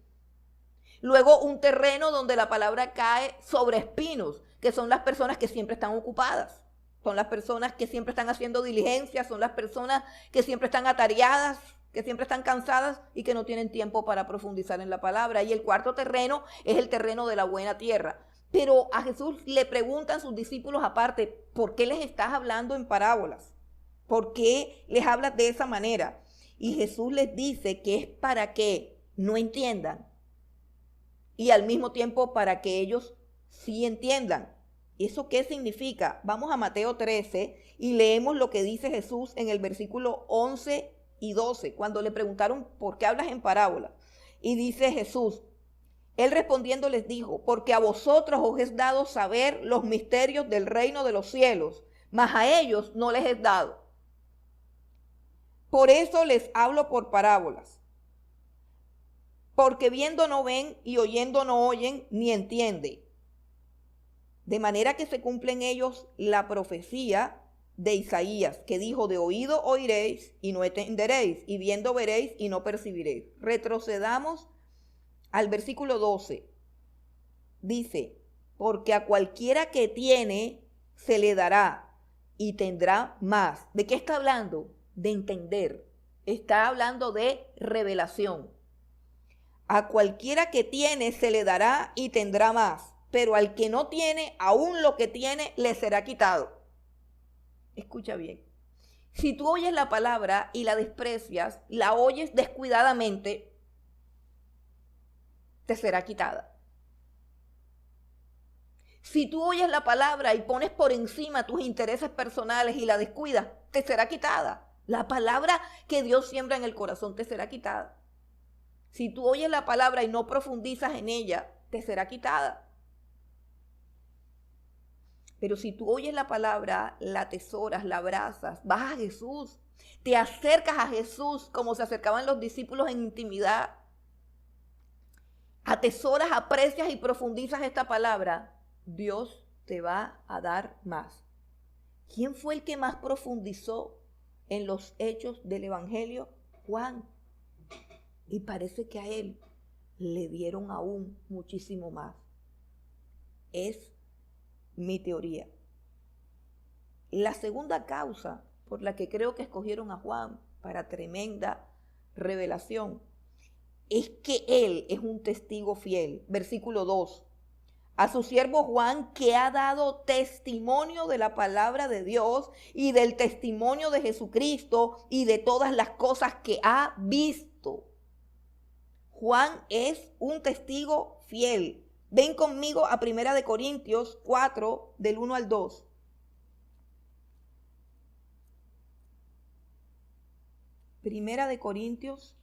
Luego un terreno donde la palabra cae sobre espinos, que son las personas que siempre están ocupadas, son las personas que siempre están haciendo diligencias, son las personas que siempre están atareadas, que siempre están cansadas y que no tienen tiempo para profundizar en la palabra. Y el cuarto terreno es el terreno de la buena tierra. Pero a Jesús le preguntan sus discípulos aparte, ¿por qué les estás hablando en parábolas? ¿Por qué les hablas de esa manera? Y Jesús les dice que es para que no entiendan y al mismo tiempo para que ellos sí entiendan. ¿Y eso qué significa? Vamos a Mateo 13 y leemos lo que dice Jesús en el versículo 11 y 12, cuando le preguntaron ¿por qué hablas en parábolas? Y dice Jesús, él respondiendo les dijo, porque a vosotros os es dado saber los misterios del reino de los cielos, mas a ellos no les es dado. Por eso les hablo por parábolas. Porque viendo no ven y oyendo no oyen ni entienden. De manera que se cumple en ellos la profecía de Isaías, que dijo, de oído oiréis y no entenderéis, y viendo veréis y no percibiréis. Retrocedamos al versículo 12. Dice, porque a cualquiera que tiene se le dará y tendrá más. ¿De qué está hablando? De entender. Está hablando de revelación. A cualquiera que tiene se le dará y tendrá más, pero al que no tiene, aún lo que tiene le será quitado. Escucha bien. Si tú oyes la palabra y la desprecias, la oyes descuidadamente, te será quitada. Si tú oyes la palabra y pones por encima tus intereses personales y la descuidas, te será quitada. La palabra que Dios siembra en el corazón te será quitada. Si tú oyes la palabra y no profundizas en ella, te será quitada. Pero si tú oyes la palabra, la atesoras, la abrazas, vas a Jesús, te acercas a Jesús como se acercaban los discípulos en intimidad, atesoras, aprecias y profundizas esta palabra, Dios te va a dar más. ¿Quién fue el que más profundizó en los hechos del Evangelio? Juan. Y parece que a él le dieron aún muchísimo más. Es mi teoría. La segunda causa por la que creo que escogieron a Juan para tremenda revelación es que él es un testigo fiel. Versículo 2. A su siervo Juan, que ha dado testimonio de la palabra de Dios y del testimonio de Jesucristo y de todas las cosas que ha visto. Juan es un testigo fiel. Ven conmigo a 1 Corintios 4, del 1 al 2. Primera de Corintios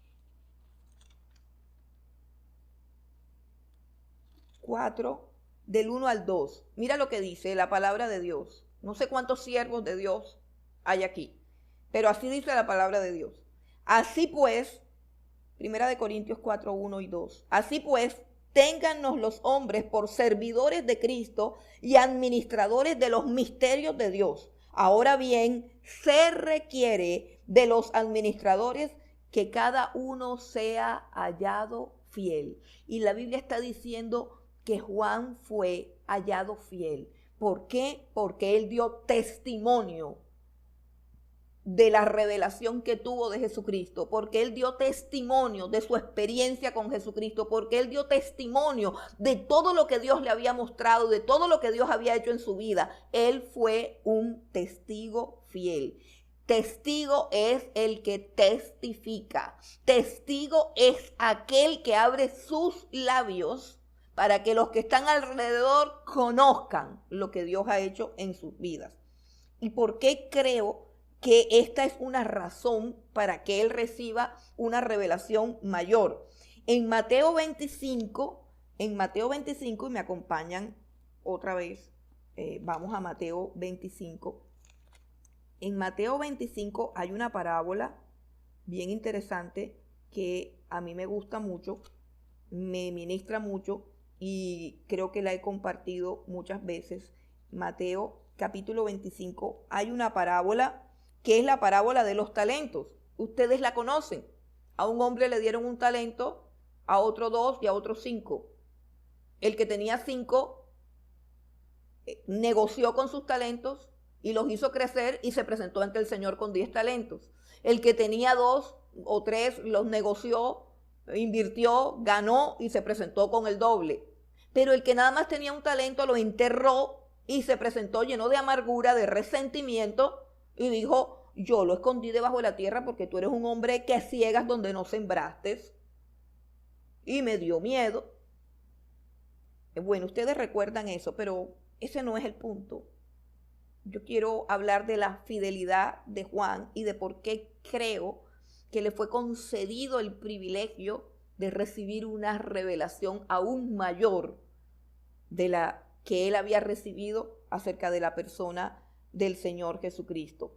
4, del 1 al 2. Mira lo que dice la palabra de Dios. No sé cuántos siervos de Dios hay aquí, pero así dice la palabra de Dios. Así pues, 1 Corintios 4, 1 y 2. Así pues, téngannos los hombres por servidores de Cristo y administradores de los misterios de Dios. Ahora bien, se requiere de los administradores que cada uno sea hallado fiel. Y la Biblia está diciendo que Juan fue hallado fiel. ¿Por qué? Porque él dio testimonio de la revelación que tuvo de Jesucristo, porque él dio testimonio de su experiencia con Jesucristo, porque él dio testimonio de todo lo que Dios le había mostrado, de todo lo que Dios había hecho en su vida. Él fue un testigo fiel. Testigo es el que testifica. Testigo es aquel que abre sus labios para que los que están alrededor conozcan lo que Dios ha hecho en sus vidas. ¿Y por qué creo que esta es una razón para que él reciba una revelación mayor? En Mateo 25, y me acompañan otra vez, vamos a Mateo 25. En Mateo 25 hay una parábola bien interesante que a mí me gusta mucho, me ministra mucho, y creo que la he compartido muchas veces. Mateo capítulo 25, hay una parábola que es la parábola de los talentos. Ustedes la conocen. A un hombre le dieron un talento, a otro 2 y a otro 5. El que tenía 5 negoció con sus talentos y los hizo crecer y se presentó ante el Señor con 10 talentos. El que tenía 2 o 3 los negoció, invirtió, ganó y se presentó con el doble. Pero el que nada más tenía un talento lo enterró y se presentó lleno de amargura, de resentimiento y dijo: yo lo escondí debajo de la tierra porque tú eres un hombre que ciegas donde no sembraste. Y me dio miedo. Bueno, ustedes recuerdan eso, pero ese no es el punto. Yo quiero hablar de la fidelidad de Juan y de por qué creo que le fue concedido el privilegio de recibir una revelación aún mayor de la que él había recibido acerca de la persona del Señor Jesucristo.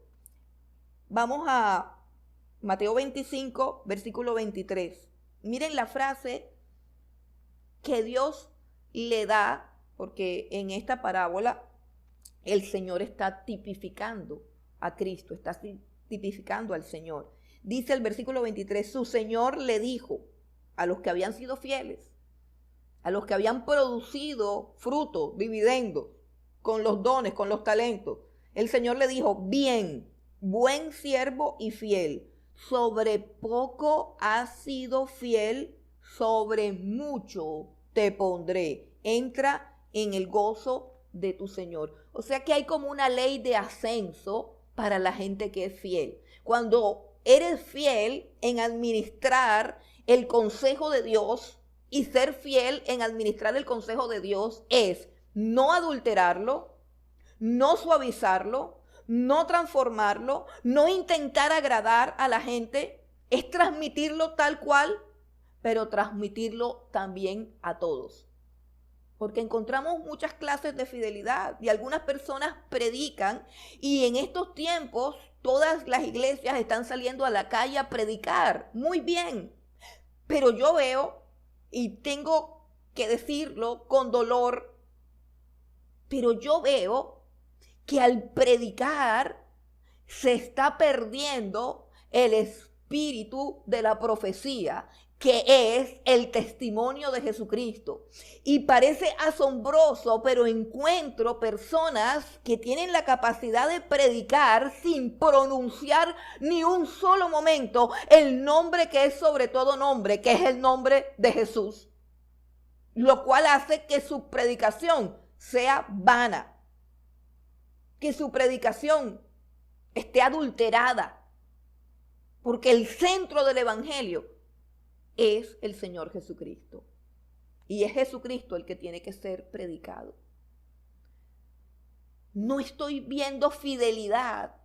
Vamos a Mateo 25, versículo 23. Miren la frase que Dios le da, porque en esta parábola el Señor está tipificando a Cristo, está tipificando al Señor. Dice el versículo 23, su Señor le dijo a los que habían sido fieles, a los que habían producido fruto, dividendos, con los dones, con los talentos. El Señor le dijo: bien, buen siervo y fiel, sobre poco has sido fiel, sobre mucho te pondré. Entra en el gozo de tu Señor. O sea que hay como una ley de ascenso para la gente que es fiel. Cuando eres fiel en administrar el consejo de Dios, y ser fiel en administrar el consejo de Dios es no adulterarlo, no suavizarlo, no transformarlo, no intentar agradar a la gente, es transmitirlo tal cual, pero transmitirlo también a todos. Porque encontramos muchas clases de fidelidad y algunas personas predican, y en estos tiempos todas las iglesias están saliendo a la calle a predicar. Muy bien, pero yo veo, y tengo que decirlo con dolor, pero yo veo que al predicar se está perdiendo el espíritu de la profecía, que es el testimonio de Jesucristo. Y parece asombroso, pero encuentro personas que tienen la capacidad de predicar sin pronunciar ni un solo momento el nombre que es sobre todo nombre, que es el nombre de Jesús. Lo cual hace que su predicación sea vana, que su predicación esté adulterada, porque el centro del evangelio es el Señor Jesucristo. Y es Jesucristo el que tiene que ser predicado. No estoy viendo fidelidad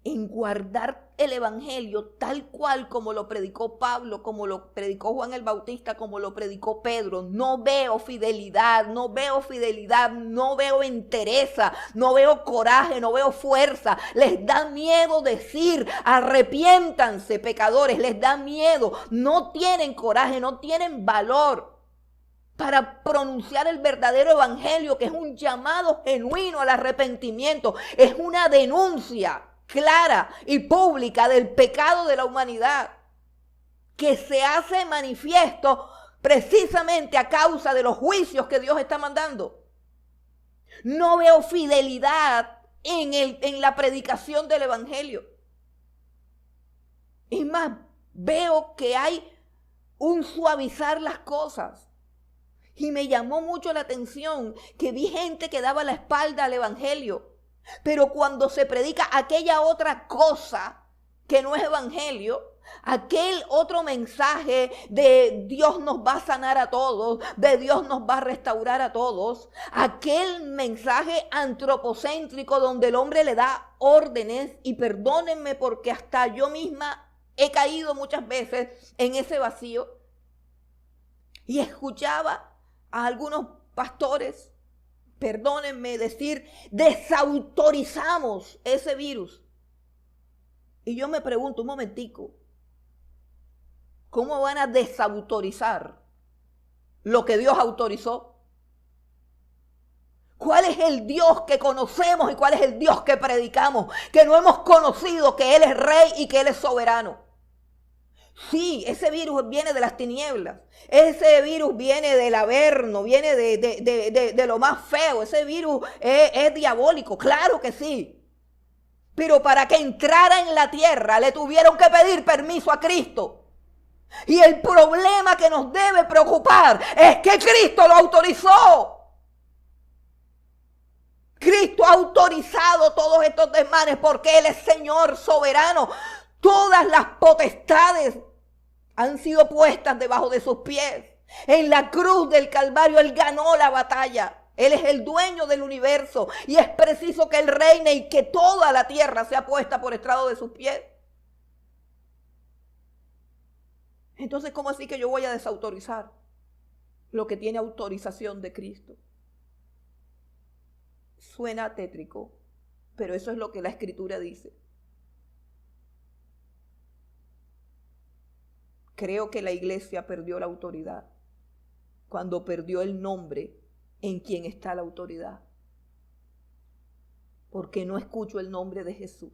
en guardar el evangelio tal cual como lo predicó Pablo, como lo predicó Juan el Bautista, como lo predicó Pedro. No veo fidelidad, no veo entereza, no veo coraje, no veo fuerza. Les da miedo decir: arrepiéntanse, pecadores. Les da miedo, no tienen coraje, no tienen valor para pronunciar el verdadero evangelio, que es un llamado genuino al arrepentimiento, es una denuncia clara y pública del pecado de la humanidad, que se hace manifiesto precisamente a causa de los juicios que Dios está mandando. No veo fidelidad en la predicación del evangelio. Es más, veo que hay un suavizar las cosas. Y me llamó mucho la atención que vi gente que daba la espalda al evangelio. Pero cuando se predica aquella otra cosa que no es evangelio, aquel otro mensaje de Dios nos va a sanar a todos, de Dios nos va a restaurar a todos, aquel mensaje antropocéntrico donde el hombre le da órdenes, y perdónenme porque hasta yo misma he caído muchas veces en ese vacío, y escuchaba a algunos pastores, perdónenme decir, desautorizamos ese virus. Y yo me pregunto un momentico, ¿cómo van a desautorizar lo que Dios autorizó? ¿Cuál es el Dios que conocemos y cuál es el Dios que predicamos? Que no hemos conocido que Él es rey y que Él es soberano. Sí, ese virus viene de las tinieblas. Ese virus viene del averno, viene de lo más feo. Ese virus es diabólico, claro que sí. Pero para que entrara en la tierra le tuvieron que pedir permiso a Cristo. Y el problema que nos debe preocupar es que Cristo lo autorizó. Cristo ha autorizado todos estos desmanes porque Él es Señor soberano. Todas las potestades han sido puestas debajo de sus pies. En la cruz del Calvario Él ganó la batalla. Él es el dueño del universo y es preciso que Él reine y que toda la tierra sea puesta por estrado de sus pies. Entonces, ¿cómo así que yo voy a desautorizar lo que tiene autorización de Cristo? Suena tétrico, pero eso es lo que la Escritura dice. Creo que la iglesia perdió la autoridad cuando perdió el nombre en quien está la autoridad. Porque no escucho el nombre de Jesús.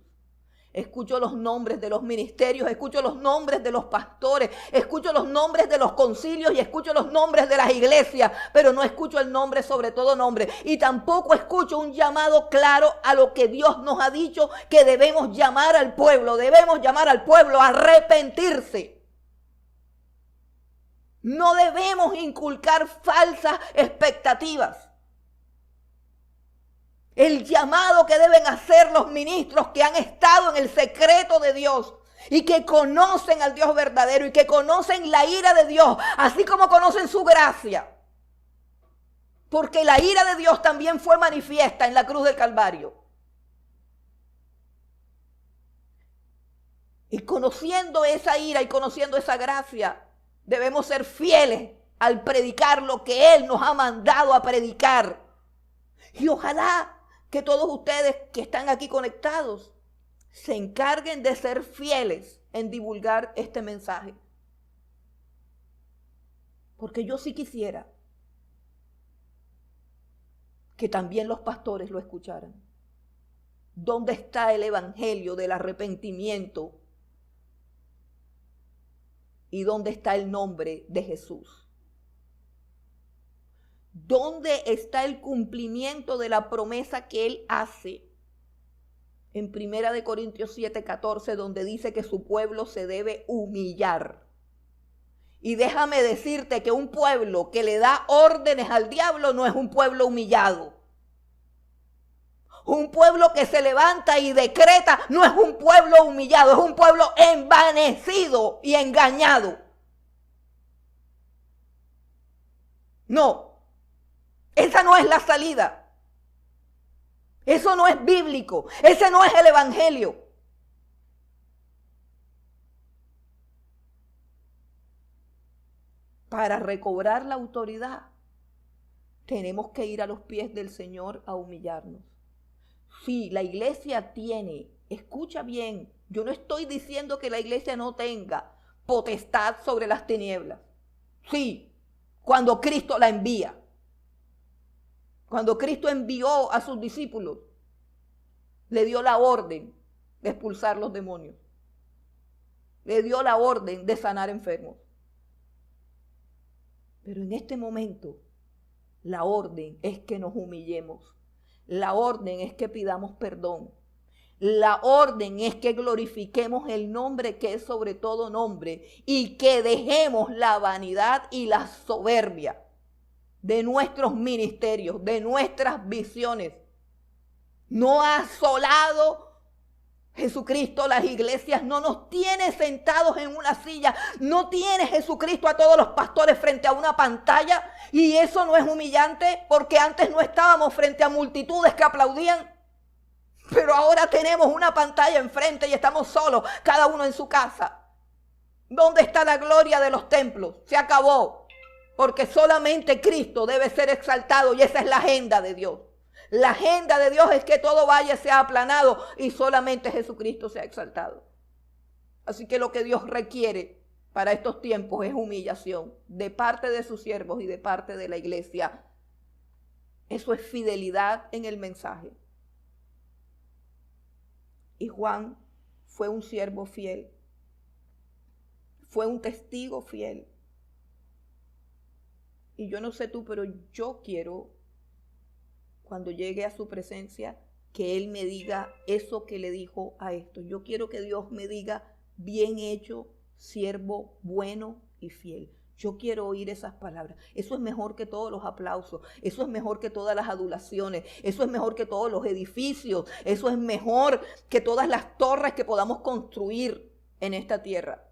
Escucho los nombres de los ministerios, escucho los nombres de los pastores, escucho los nombres de los concilios y escucho los nombres de las iglesias, pero no escucho el nombre sobre todo nombre. Y tampoco escucho un llamado claro a lo que Dios nos ha dicho que debemos llamar al pueblo. Debemos llamar al pueblo a arrepentirse. No debemos inculcar falsas expectativas. El llamado que deben hacer los ministros que han estado en el secreto de Dios y que conocen al Dios verdadero y que conocen la ira de Dios, así como conocen su gracia. Porque la ira de Dios también fue manifiesta en la cruz del Calvario. Y conociendo esa ira y conociendo esa gracia, debemos ser fieles al predicar lo que Él nos ha mandado a predicar. Y ojalá que todos ustedes que están aquí conectados se encarguen de ser fieles en divulgar este mensaje. Porque yo sí quisiera que también los pastores lo escucharan. ¿Dónde está el evangelio del arrepentimiento? ¿Y dónde está el nombre de Jesús? ¿Dónde está el cumplimiento de la promesa que Él hace en 1 Corintios 7:14, donde dice que su pueblo se debe humillar? Y déjame decirte que un pueblo que le da órdenes al diablo no es un pueblo humillado. Un pueblo que se levanta y decreta no es un pueblo humillado, es un pueblo envanecido y engañado. No. Esa no es la salida. Eso no es bíblico. Ese no es el evangelio. Para recobrar la autoridad, tenemos que ir a los pies del Señor a humillarnos. Sí, la iglesia tiene, escucha bien, yo no estoy diciendo que la iglesia no tenga potestad sobre las tinieblas. Sí, cuando Cristo la envía. Cuando Cristo envió a sus discípulos, le dio la orden de expulsar los demonios. Le dio la orden de sanar enfermos. Pero en este momento, la orden es que nos humillemos. La orden es que pidamos perdón. La orden es que glorifiquemos el nombre que es sobre todo nombre y que dejemos la vanidad y la soberbia de nuestros ministerios, de nuestras visiones. No ha asolado Jesucristo las iglesias, no nos tiene sentados en una silla, no tiene Jesucristo a todos los pastores frente a una pantalla, y eso no es humillante porque antes no estábamos frente a multitudes que aplaudían, pero ahora tenemos una pantalla enfrente y estamos solos, cada uno en su casa. ¿Dónde está la gloria de los templos? Se acabó. Porque solamente Cristo debe ser exaltado y esa es la agenda de Dios. La agenda de Dios es que todo valle sea aplanado y solamente Jesucristo sea exaltado. Así que lo que Dios requiere para estos tiempos es humillación de parte de sus siervos y de parte de la iglesia. Eso es fidelidad en el mensaje. Y Juan fue un siervo fiel, fue un testigo fiel. Y yo no sé tú, pero yo quiero, cuando llegue a su presencia, que Él me diga eso que le dijo a esto. Yo quiero que Dios me diga, bien hecho, siervo bueno y fiel. Yo quiero oír esas palabras. Eso es mejor que todos los aplausos. Eso es mejor que todas las adulaciones. Eso es mejor que todos los edificios. Eso es mejor que todas las torres que podamos construir en esta tierra.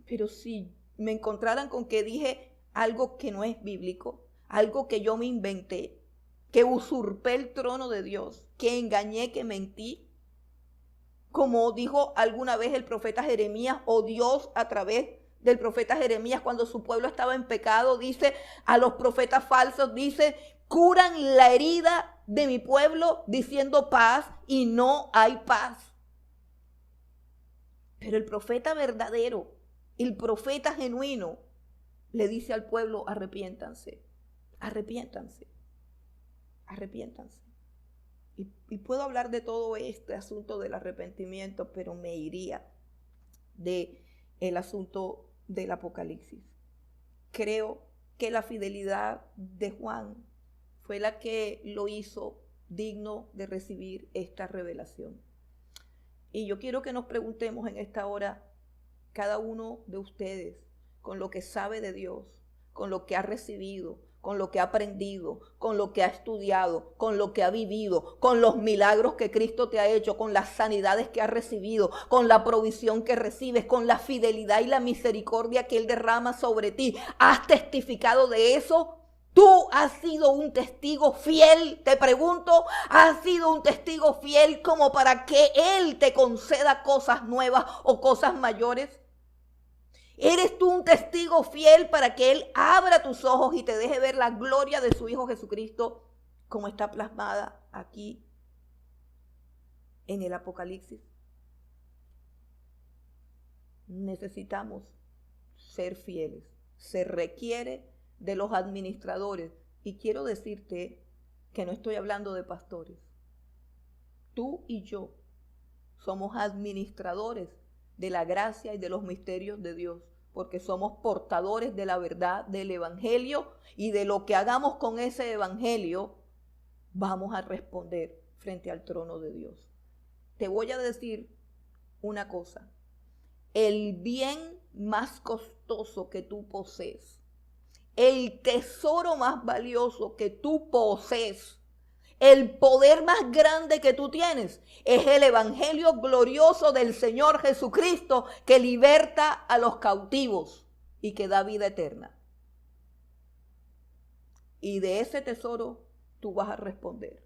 Pero si me encontraran con que dije algo que no es bíblico, algo que yo me inventé, que usurpé el trono de Dios, que engañé, que mentí, como dijo alguna vez el profeta Jeremías, o Dios a través del profeta Jeremías cuando su pueblo estaba en pecado, dice a los profetas falsos, dice, curan la herida de mi pueblo diciendo paz y no hay paz. Pero el profeta verdadero, el profeta genuino, le dice al pueblo, arrepiéntanse, arrepiéntanse, arrepiéntanse. Y puedo hablar de todo este asunto del arrepentimiento, pero me iría de el asunto del Apocalipsis. Creo que la fidelidad de Juan fue la que lo hizo digno de recibir esta revelación. Y yo quiero que nos preguntemos en esta hora, cada uno de ustedes, con lo que sabe de Dios, con lo que ha recibido, con lo que ha aprendido, con lo que ha estudiado, con lo que ha vivido, con los milagros que Cristo te ha hecho, con las sanidades que has recibido, con la provisión que recibes, con la fidelidad y la misericordia que Él derrama sobre ti. ¿Has testificado de eso? ¿Tú has sido un testigo fiel? Te pregunto, ¿has sido un testigo fiel como para que Él te conceda cosas nuevas o cosas mayores? ¿Eres tú un testigo fiel para que Él abra tus ojos y te deje ver la gloria de su Hijo Jesucristo como está plasmada aquí en el Apocalipsis? Necesitamos ser fieles. Se requiere de los administradores. Y quiero decirte que no estoy hablando de pastores. Tú y yo somos administradores de la gracia y de los misterios de Dios, porque somos portadores de la verdad del evangelio, y de lo que hagamos con ese evangelio vamos a responder frente al trono de Dios. Te voy a decir una cosa: el bien más costoso que tú posees, el tesoro más valioso que tú posees, el poder más grande que tú tienes es el evangelio glorioso del Señor Jesucristo, que liberta a los cautivos y que da vida eterna. Y de ese tesoro tú vas a responder.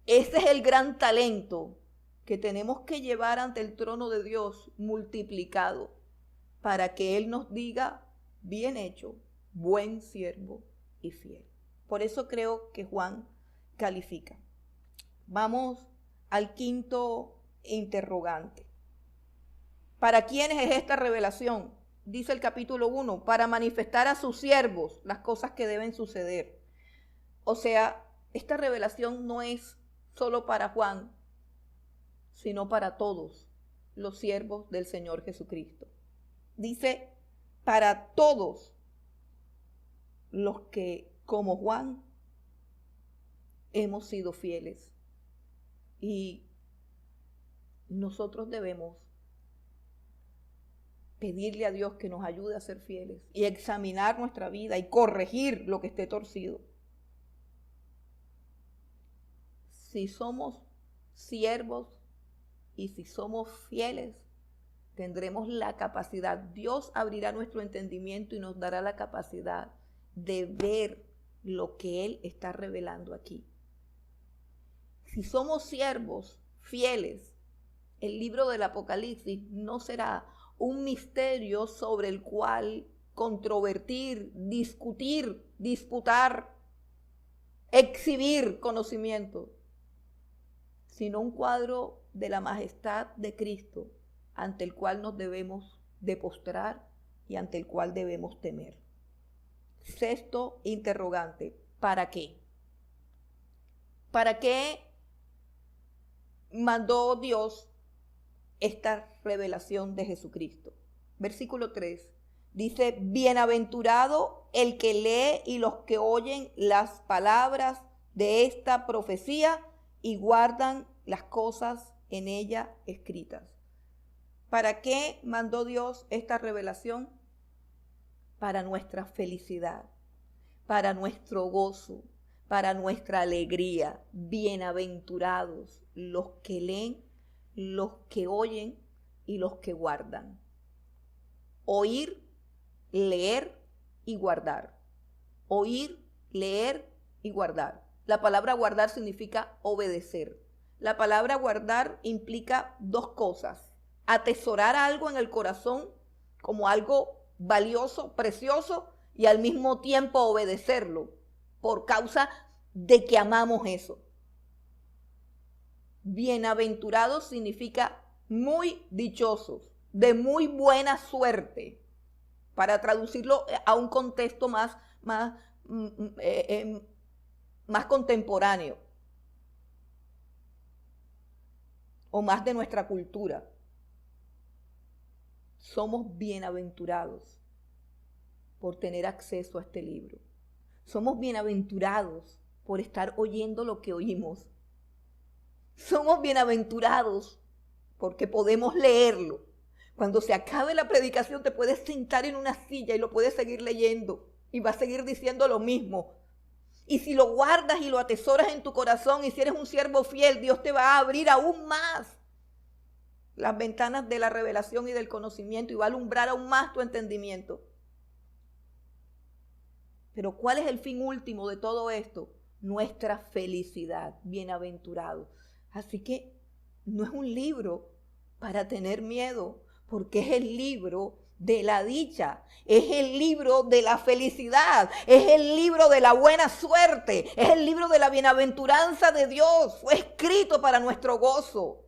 Ese es el gran talento que tenemos que llevar ante el trono de Dios multiplicado, para que Él nos diga, bien hecho, buen siervo y fiel. Por eso creo que Juan califica. Vamos al quinto interrogante. ¿Para quiénes es esta revelación? Dice el capítulo 1, para manifestar a sus siervos las cosas que deben suceder. O sea, esta revelación no es solo para Juan, sino para todos los siervos del Señor Jesucristo. Dice, para todos los que, como Juan, hemos sido fieles. Y nosotros debemos pedirle a Dios que nos ayude a ser fieles y examinar nuestra vida y corregir lo que esté torcido. Si somos siervos y si somos fieles, tendremos la capacidad. Dios abrirá nuestro entendimiento y nos dará la capacidad de ver lo que Él está revelando aquí. Si somos siervos fieles, el libro del Apocalipsis no será un misterio sobre el cual controvertir, discutir, disputar, exhibir conocimiento, sino un cuadro de la majestad de Cristo ante el cual nos debemos de postrar y ante el cual debemos temer. Sexto interrogante, ¿para qué? ¿Para qué mandó Dios esta revelación de Jesucristo? Versículo 3 dice: bienaventurado el que lee y los que oyen las palabras de esta profecía y guardan las cosas en ella escritas. ¿Para qué mandó Dios esta revelación? Para nuestra felicidad, para nuestro gozo, para nuestra alegría. Bienaventurados los que leen, los que oyen y los que guardan. Oír, leer y guardar. Oír, leer y guardar. La palabra guardar significa obedecer. La palabra guardar implica dos cosas: atesorar algo en el corazón como algo valioso, precioso, y al mismo tiempo obedecerlo por causa de que amamos eso. Bienaventurados significa muy dichosos, de muy buena suerte, para traducirlo a un contexto más contemporáneo o más de nuestra cultura. Somos bienaventurados por tener acceso a este libro. Somos bienaventurados por estar oyendo lo que oímos. Somos bienaventurados porque podemos leerlo. Cuando se acabe la predicación te puedes sentar en una silla y lo puedes seguir leyendo y va a seguir diciendo lo mismo. Y si lo guardas y lo atesoras en tu corazón y si eres un siervo fiel, Dios te va a abrir aún más las ventanas de la revelación y del conocimiento y va a alumbrar aún más tu entendimiento. Pero ¿cuál es el fin último de todo esto? Nuestra felicidad, bienaventurado. Así que no es un libro para tener miedo, porque es el libro de la dicha, es el libro de la felicidad, es el libro de la buena suerte, es el libro de la bienaventuranza de Dios. Fue escrito para nuestro gozo,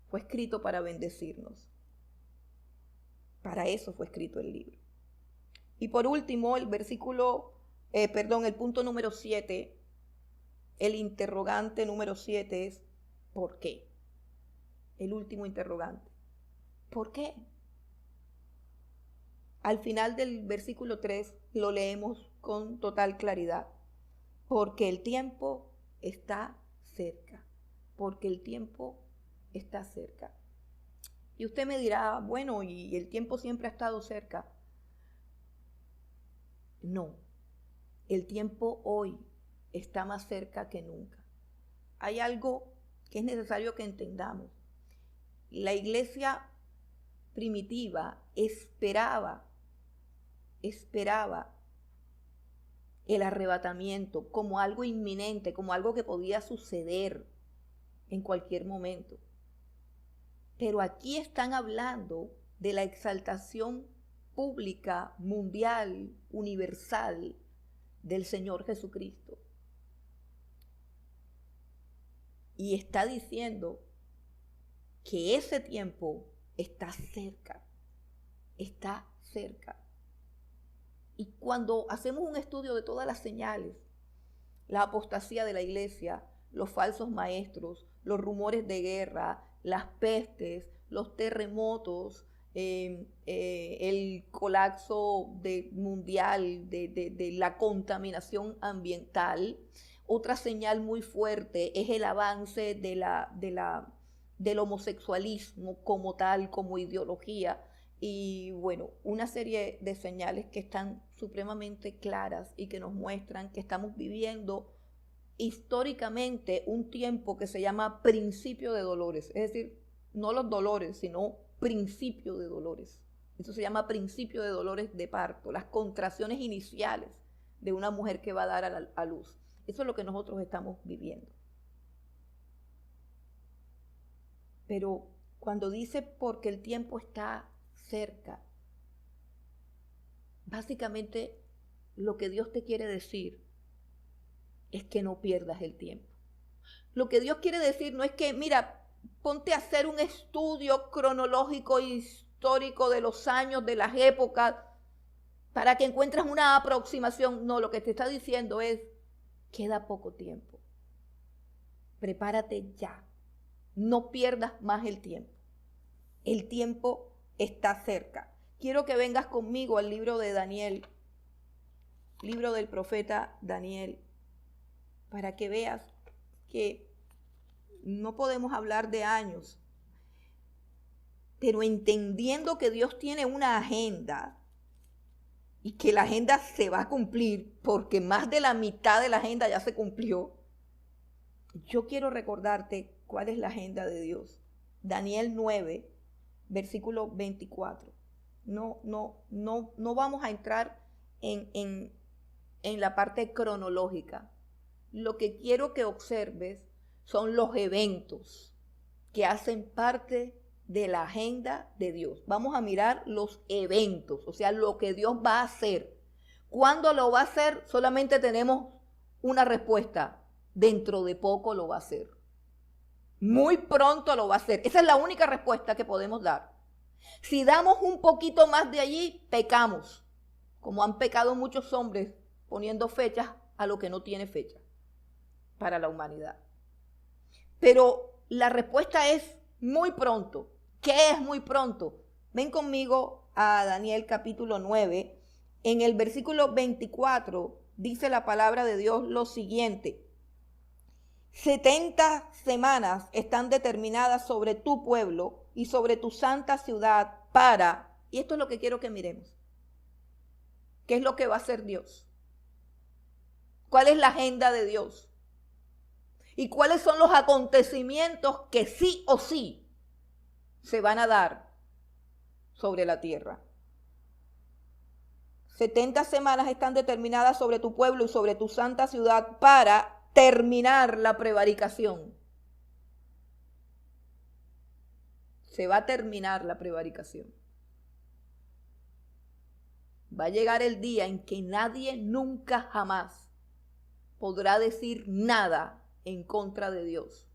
fue escrito para bendecirnos. Para eso fue escrito el libro. Y por último, el punto número 7, el interrogante número 7 es ¿por qué? El último interrogante. ¿Por qué? Al final del versículo 3 lo leemos con total claridad. Porque el tiempo está cerca. Porque el tiempo está cerca. Y usted me dirá, bueno, ¿y el tiempo siempre ha estado cerca? No, el tiempo hoy está más cerca que nunca. Hay algo que es necesario que entendamos. La iglesia primitiva esperaba el arrebatamiento como algo inminente, como algo que podía suceder en cualquier momento. Pero aquí están hablando de la exaltación pública, mundial, universal del Señor Jesucristo. Y está diciendo que ese tiempo está cerca, está cerca. Y cuando hacemos un estudio de todas las señales, la apostasía de la iglesia, los falsos maestros, los rumores de guerra, las pestes, los terremotos, el colapso mundial de la contaminación ambiental. Otra señal muy fuerte es el avance del homosexualismo como tal, como ideología. Y bueno, una serie de señales que están supremamente claras y que nos muestran que estamos viviendo históricamente un tiempo que se llama principio de dolores. Es decir, no los dolores, sino principio de dolores. Eso se llama principio de dolores de parto, las contracciones iniciales de una mujer que va a dar a luz. Eso es lo que nosotros estamos viviendo. Pero cuando dice porque el tiempo está cerca, básicamente lo que Dios te quiere decir es que no pierdas el tiempo. Lo que Dios quiere decir no es que, mira, ponte a hacer un estudio cronológico histórico histórico de los años, de las épocas, para que encuentres una aproximación. No, lo que te está diciendo es, queda poco tiempo. Prepárate ya. No pierdas más el tiempo. El tiempo está cerca. Quiero que vengas conmigo al libro de Daniel, libro del profeta Daniel, para que veas que no podemos hablar de años, pero entendiendo que Dios tiene una agenda y que la agenda se va a cumplir, porque más de la mitad de la agenda ya se cumplió. Yo quiero recordarte cuál es la agenda de Dios. Daniel 9, versículo 24. No vamos a entrar en la parte cronológica. Lo que quiero que observes son los eventos que hacen parte de la agenda de Dios. Vamos a mirar los eventos, o sea, lo que Dios va a hacer. ¿Cuándo lo va a hacer? Solamente tenemos una respuesta. Dentro de poco lo va a hacer. Muy pronto lo va a hacer. Esa es la única respuesta que podemos dar. Si damos un poquito más de allí, pecamos, como han pecado muchos hombres poniendo fechas a lo que no tiene fecha para la humanidad. Pero la respuesta es muy pronto. ¿Qué es muy pronto? Ven conmigo a Daniel capítulo 9. En el versículo 24 dice la palabra de Dios lo siguiente. 70 semanas están determinadas sobre tu pueblo y sobre tu santa ciudad para, y esto es lo que quiero que miremos, ¿qué es lo que va a hacer Dios? ¿Cuál es la agenda de Dios? ¿Y cuáles son los acontecimientos que sí o sí se van a dar sobre la tierra? 70 semanas están determinadas sobre tu pueblo y sobre tu santa ciudad para terminar la prevaricación. Se va a terminar la prevaricación. Va a llegar el día en que nadie nunca jamás podrá decir nada en contra de Dios.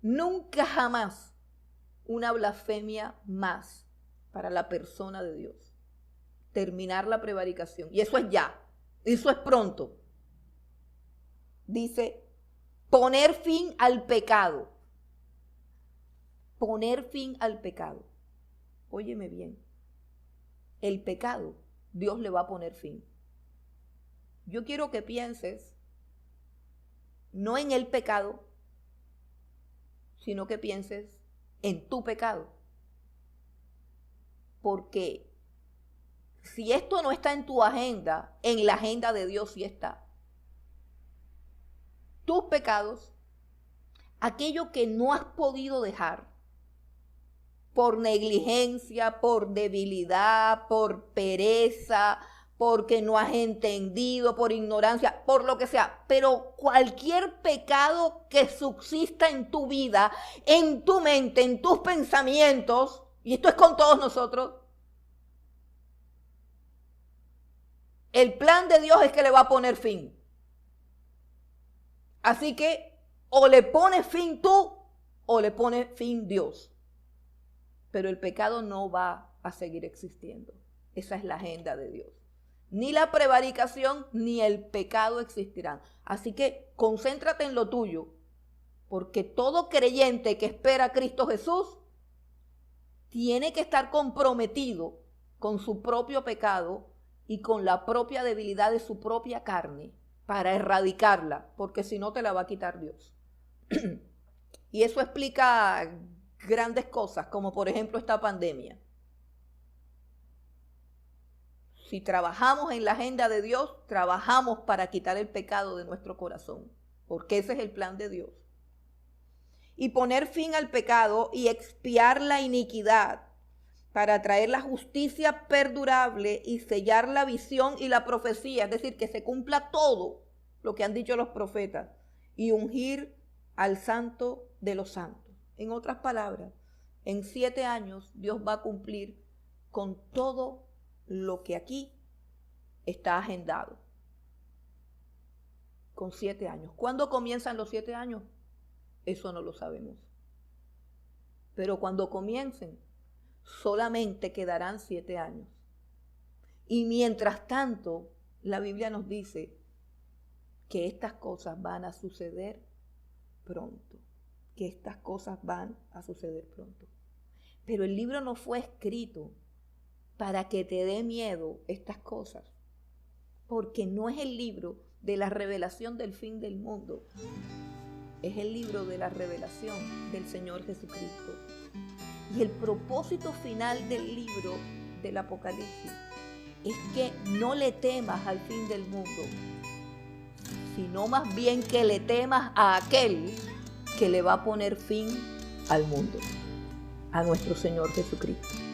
Nunca jamás una blasfemia más para la persona de Dios. Terminar la prevaricación. Y eso es ya. Eso es pronto. Dice, poner fin al pecado. Poner fin al pecado. Óyeme bien. El pecado, Dios le va a poner fin. Yo quiero que pienses no en el pecado, sino que pienses en tu pecado. Porque si esto no está en tu agenda, en la agenda de Dios sí está. Tus pecados, aquello que no has podido dejar, por negligencia, por debilidad, por pereza, porque no has entendido, por ignorancia, por lo que sea. Pero cualquier pecado que subsista en tu vida, en tu mente, en tus pensamientos, y esto es con todos nosotros, el plan de Dios es que le va a poner fin. Así que o le pones fin tú o le pone fin Dios. Pero el pecado no va a seguir existiendo. Esa es la agenda de Dios. Ni la prevaricación ni el pecado existirán. Así que concéntrate en lo tuyo, porque todo creyente que espera a Cristo Jesús tiene que estar comprometido con su propio pecado y con la propia debilidad de su propia carne para erradicarla, porque si no te la va a quitar Dios. Y eso explica grandes cosas, como por ejemplo esta pandemia. Si trabajamos en la agenda de Dios, trabajamos para quitar el pecado de nuestro corazón, porque ese es el plan de Dios. Y poner fin al pecado y expiar la iniquidad para traer la justicia perdurable y sellar la visión y la profecía, es decir, que se cumpla todo lo que han dicho los profetas y ungir al santo de los santos. En otras palabras, en 7 años Dios va a cumplir con todo lo que aquí está agendado. Con 7 años. ¿Cuándo comienzan los 7 años? Eso no lo sabemos. Pero cuando comiencen, solamente quedarán 7 años. Y mientras tanto, la Biblia nos dice que estas cosas van a suceder pronto. Que estas cosas van a suceder pronto. Pero el libro no fue escrito para que te dé miedo estas cosas. Porque no es el libro de la revelación del fin del mundo. Es el libro de la revelación del Señor Jesucristo. Y el propósito final del libro del Apocalipsis es que no le temas al fin del mundo, sino más bien que le temas a aquel que le va a poner fin al mundo, a nuestro Señor Jesucristo.